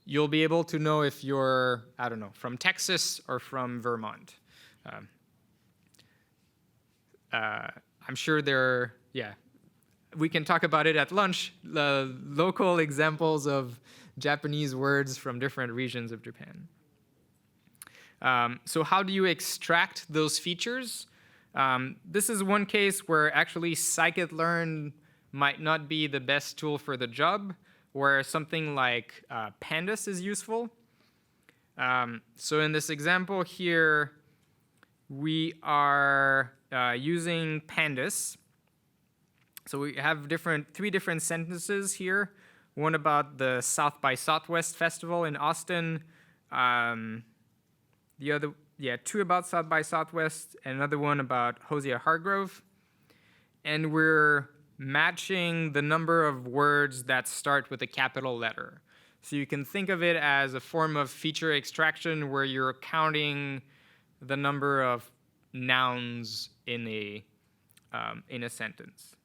you'll be able to know if you're, I don't know, from Texas or from Vermont. I'm sure we can talk about it at lunch, local examples of Japanese words from different regions of Japan. So how do you extract those features? This is one case where actually Scikit-learn might not be the best tool for the job, where something like Pandas is useful. So in this example here, we are using Pandas. So we have three different sentences here. One about the South by Southwest Festival in Austin. Two about South by Southwest, and another one about Hosea Hargrove. And we're matching the number of words that start with a capital letter. So you can think of it as a form of feature extraction where you're counting the number of nouns in a sentence.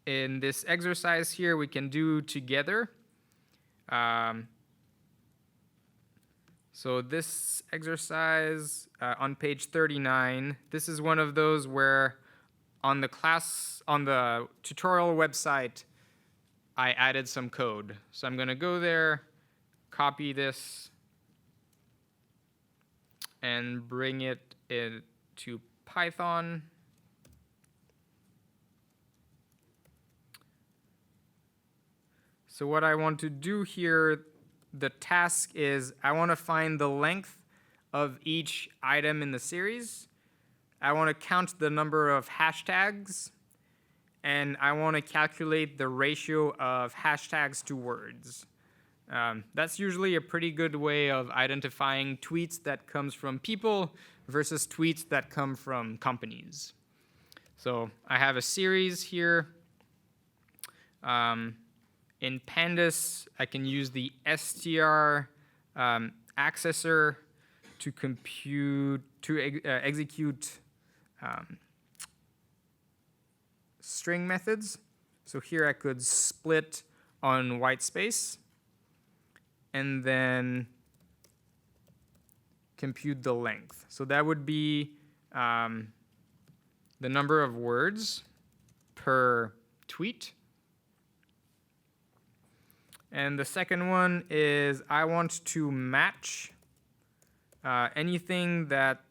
In this exercise here, we can do together. So this exercise on page 39, this is one of those where on the tutorial website, I added some code. So I'm going to go there, copy this, and bring it into Python. So what I want to do here, the task is I want to find the length of each item in the series. I want to count the number of hashtags, and I want to calculate the ratio of hashtags to words. That's usually a pretty good way of identifying tweets that comes from people versus tweets that come from companies. So I have a series here. In Pandas, I can use the str accessor to execute string methods. So here I could split on white space and then compute the length. So that would be the number of words per tweet. And the second one is I want to match anything that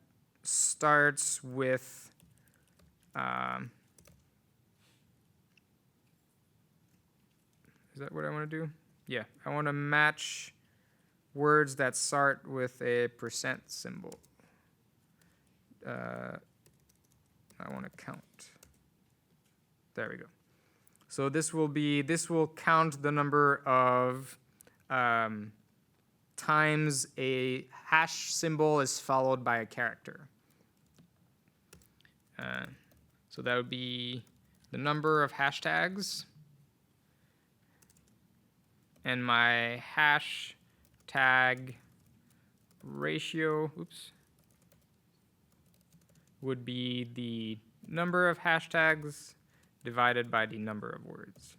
starts with is that what I want to do? Yeah, I want to match words that start with a % symbol. I want to count. There we go. So this will count the number of times a hash symbol is followed by a character. So that would be the number of hashtags. And my hashtag ratio, would be the number of hashtags divided by the number of words.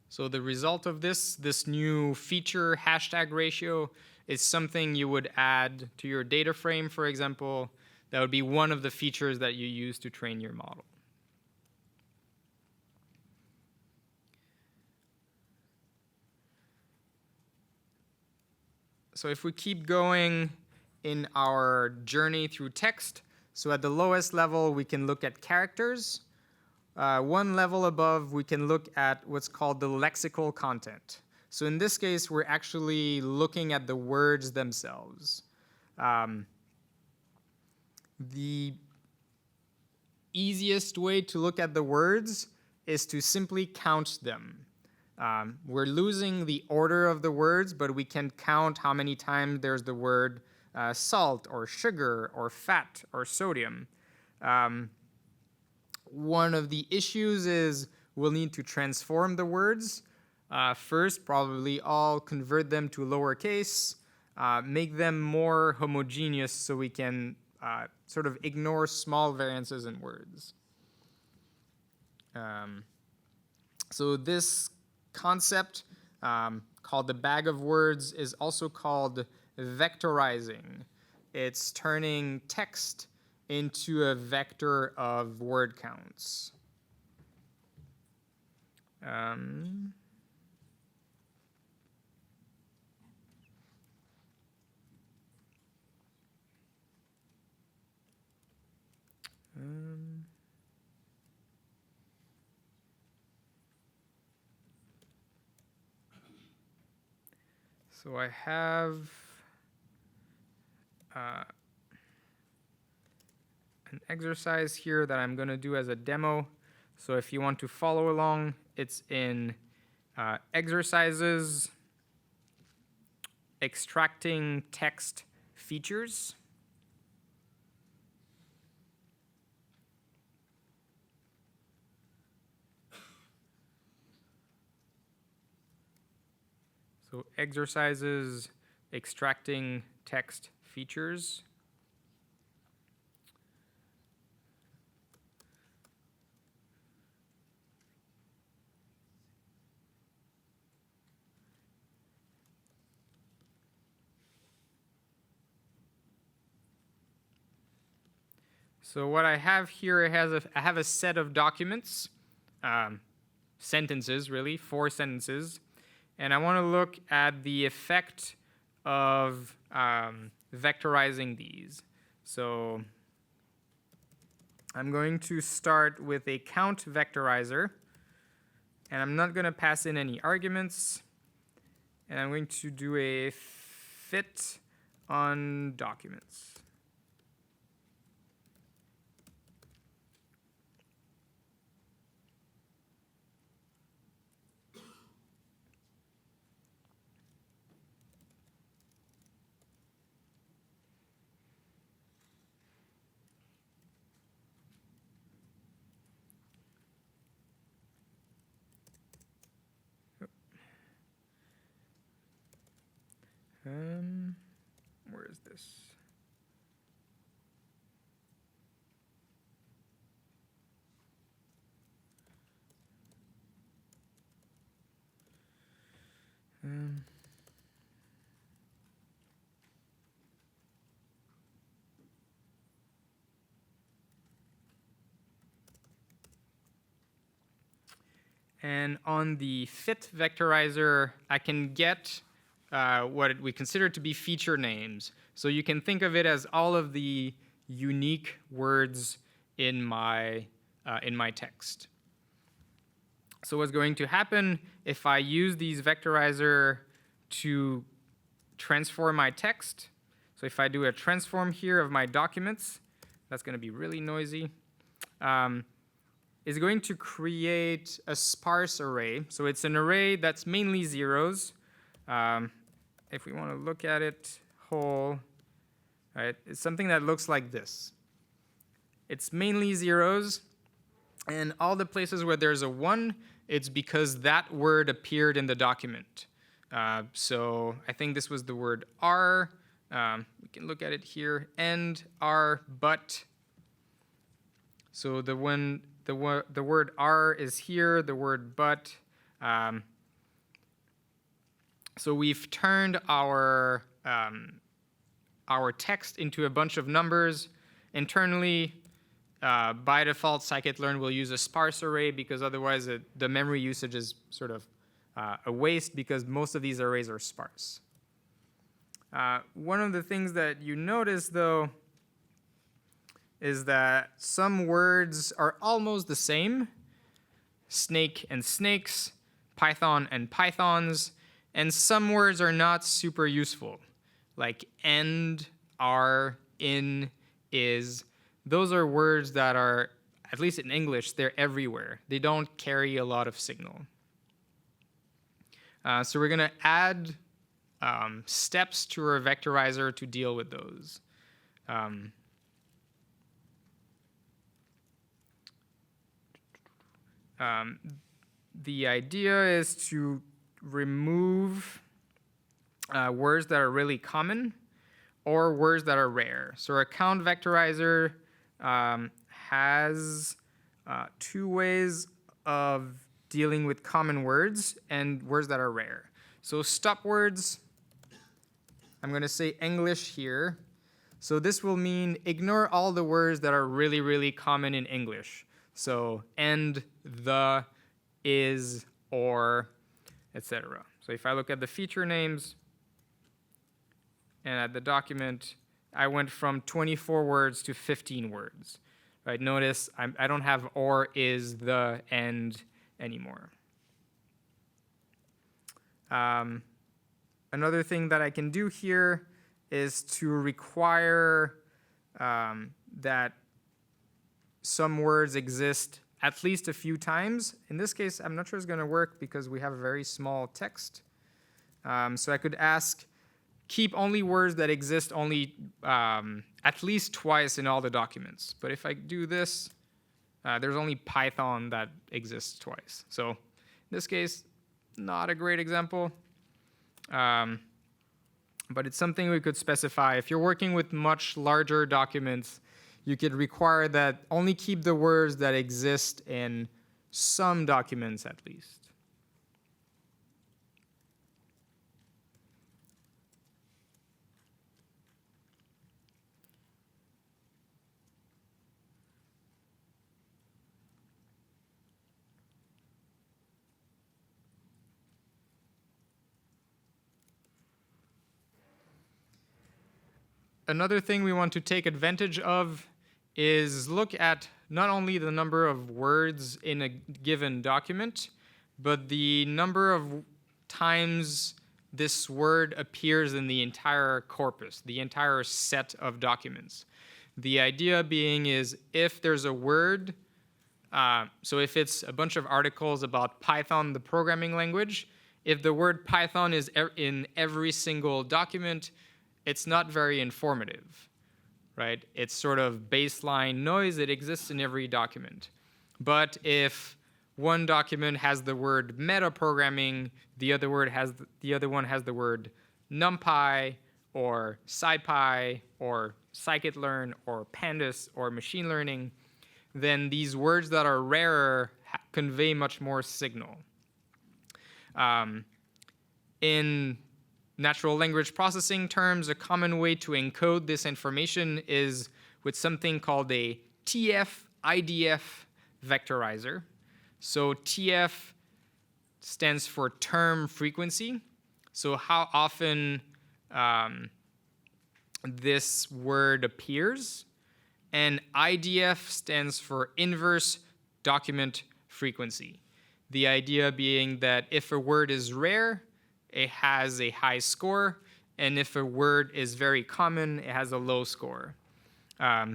So the result of this new feature hashtag ratio is something you would add to your data frame, for example. That would be one of the features that you use to train your model. So if we keep going in our journey through text, so at the lowest level, we can look at characters. One level above, we can look at what's called the lexical content. So in this case, we're actually looking at the words themselves. the easiest way to look at the words is to simply count them. We're losing the order of the words, but we can count how many times there's the word salt or sugar or fat or sodium. One of the issues is we'll need to transform the words. First, probably all convert them to lowercase, make them more homogeneous so we can sort of ignore small variances in words. So this concept called the bag of words is also called vectorizing. It's turning text into a vector of word counts. So I have an exercise here that I'm going to do as a demo. So if you want to follow along, it's in exercises, extracting text features. So exercises, extracting text features. So what I have here, I have a set of documents, sentences really, 4 sentences. And I want to look at the effect of vectorizing these. So I'm going to start with a count vectorizer. And I'm not going to pass in any arguments. And I'm going to do a fit on documents. Where is this? And on the fit vectorizer, I can get what we consider to be feature names. So you can think of it as all of the unique words in my text. So what's going to happen if I use these vectorizer to transform my text? So if I do a transform here of my documents, that's going to be really noisy. Is going to create a sparse array. So it's an array that's mainly zeros. If we want to look at it whole, right, it's something that looks like this. It's mainly zeros, and all the places where there's a 1, it's because that word appeared in the document. So I think this was the word R. We can look at it here. And R, but. So the word R is here, the word but. So we've turned our text into a bunch of numbers. Internally, by default, Scikit-learn will use a sparse array because otherwise the memory usage is sort of a waste because most of these arrays are sparse. One of the things that you notice, though, is that some words are almost the same. Snake and snakes, Python and pythons. And some words are not super useful, like end, are, in, is, those are words that are, at least in English, they're everywhere. They don't carry a lot of signal. So we're going to add steps to our vectorizer to deal with those. The idea is to remove words that are really common or words that are rare. So our count vectorizer has two ways of dealing with common words and words that are rare. So stop words, I'm going to say English here. So this will mean ignore all the words that are really, really common in English. So and, the, is, or, etc. So if I look at the feature names and at the document, I went from 24 words to 15 words. Right? Notice I don't have or, is, the, and anymore. Another thing that I can do here is to require that some words exist at least a few times. In this case, I'm not sure it's going to work because we have a very small text. So I could ask, keep only words that exist only at least twice in all the documents. But if I do this, there's only Python that exists twice. So in this case, not a great example. But it's something we could specify. If you're working with much larger documents, you could require that only keep the words that exist in some documents at least. Another thing we want to take advantage of is look at not only the number of words in a given document, but the number of times this word appears in the entire corpus, the entire set of documents. The idea being is if there's a word, so if it's a bunch of articles about Python, the programming language, if the word Python is in every single document, it's not very informative, right? It's sort of baseline noise. It exists in every document. But if one document has the word metaprogramming, the other one has the word NumPy or SciPy or Scikit-learn or Pandas or machine learning, then these words that are rarer convey much more signal. In natural language processing terms, a common way to encode this information is with something called a TF-IDF vectorizer. So TF stands for term frequency. So how often this word appears. And IDF stands for inverse document frequency. The idea being that if a word is rare, it has a high score, and if a word is very common, it has a low score.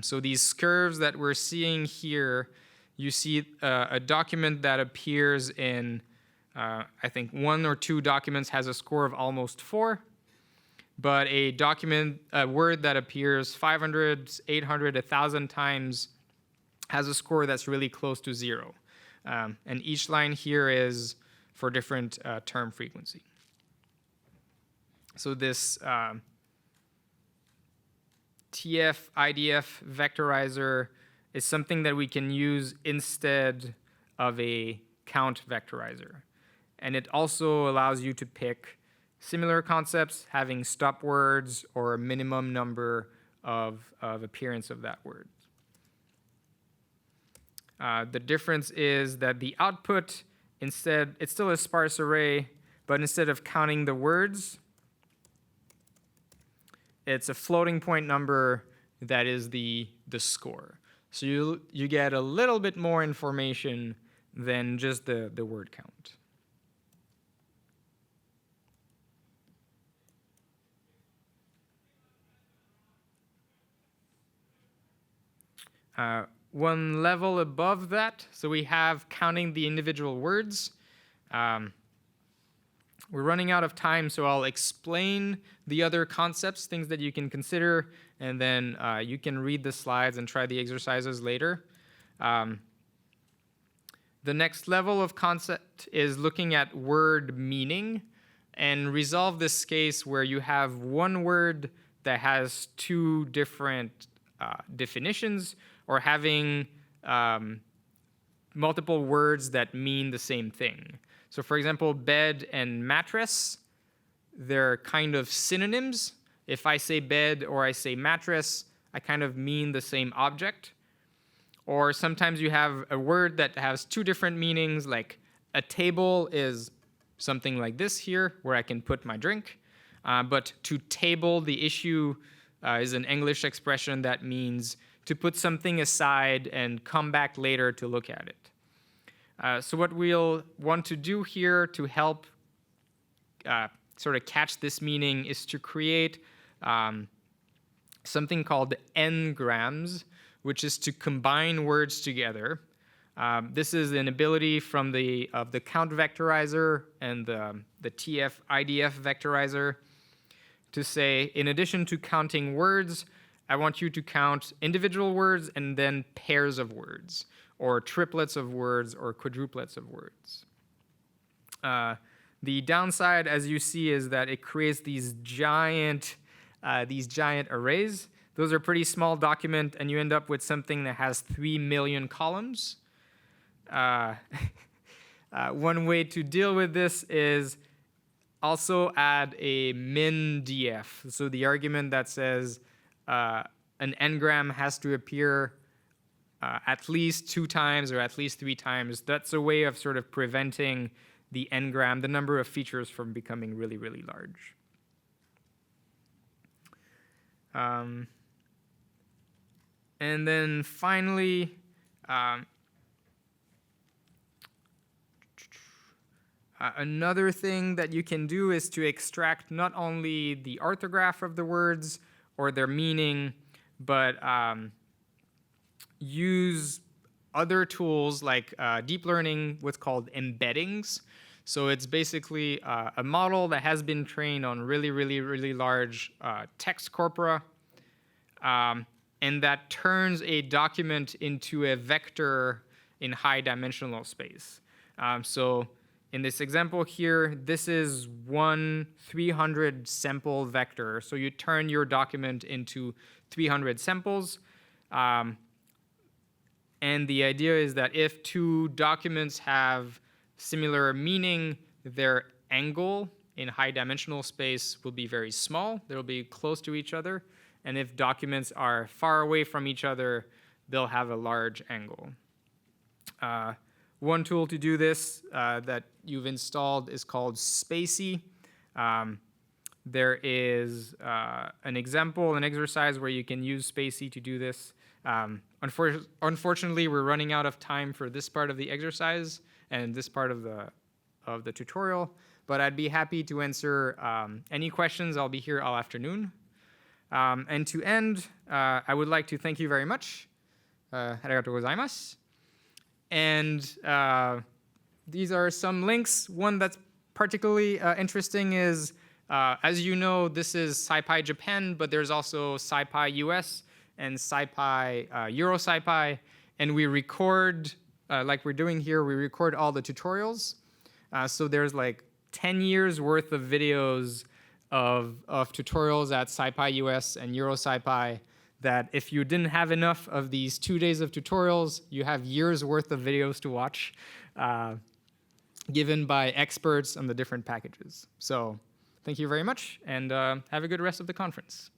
So these curves that we're seeing here, you see a document that appears in, I think, 1 or 2 documents has a score of almost 4, but a word that appears 500, 800, 1,000 times has a score that's really close to 0. And each line here is for different term frequency. So this TF-IDF vectorizer is something that we can use instead of a count vectorizer. And it also allows you to pick similar concepts, having stop words or a minimum number of appearance of that word. The difference is that the output, instead, it's still a sparse array, but instead of counting the words, it's a floating point number that is the score. So you get a little bit more information than just the word count. One level above that, so we have counting the individual words. We're running out of time, so I'll explain the other concepts, things that you can consider, and then you can read the slides and try the exercises later. The next level of concept is looking at word meaning and resolve this case where you have one word that has two different definitions, or having multiple words that mean the same thing. So for example, bed and mattress, they're kind of synonyms. If I say bed or I say mattress, I kind of mean the same object. Or sometimes you have a word that has two different meanings, like a table is something like this here, where I can put my drink. But to table the issue is an English expression that means to put something aside and come back later to look at it. So what we'll want to do here to help sort of catch this meaning is to create something called n-grams, which is to combine words together. This is an ability from the count vectorizer and the TF-IDF vectorizer to say, in addition to counting words, I want you to count individual words and then pairs of words, or triplets of words, or quadruplets of words. The downside, as you see, is that it creates these giant arrays. Those are pretty small document, and you end up with something that has 3 million columns. One way to deal with this is also add a min df. So the argument that says an n-gram has to appear at least 2 times or at least 3 times. That's a way of sort of preventing the n-gram, the number of features, from becoming really, really large. And then finally, another thing that you can do is to extract not only the orthograph of the words or their meaning, but use other tools like deep learning, what's called embeddings. So it's basically a model that has been trained on really, really, really large text corpora, and that turns a document into a vector in high dimensional space. So in this example here, this is one 300 sample vector. So you turn your document into 300 samples. And the idea is that if 2 documents have similar meaning, their angle in high dimensional space will be very small. They'll be close to each other. And if documents are far away from each other, they'll have a large angle. One tool to do this that you've installed is called SciPy. There is an example, an exercise where you can use SciPy to do this. Unfortunately, we're running out of time for this part of the exercise and this part of the tutorial, but I'd be happy to answer any questions. I'll be here all afternoon. And to end, I would like to thank you very much. Arigatou gozaimasu. And these are some links. One that's particularly interesting is, as you know, this is SciPy Japan, but there's also SciPy US and SciPy Euro SciPy. And we record, like we're doing here, we record all the tutorials. So there's like 10 years worth of videos of tutorials at SciPy US and Euro SciPy, that if you didn't have enough of these 2 days of tutorials, you have years worth of videos to watch, given by experts on the different packages. So thank you very much, and have a good rest of the conference.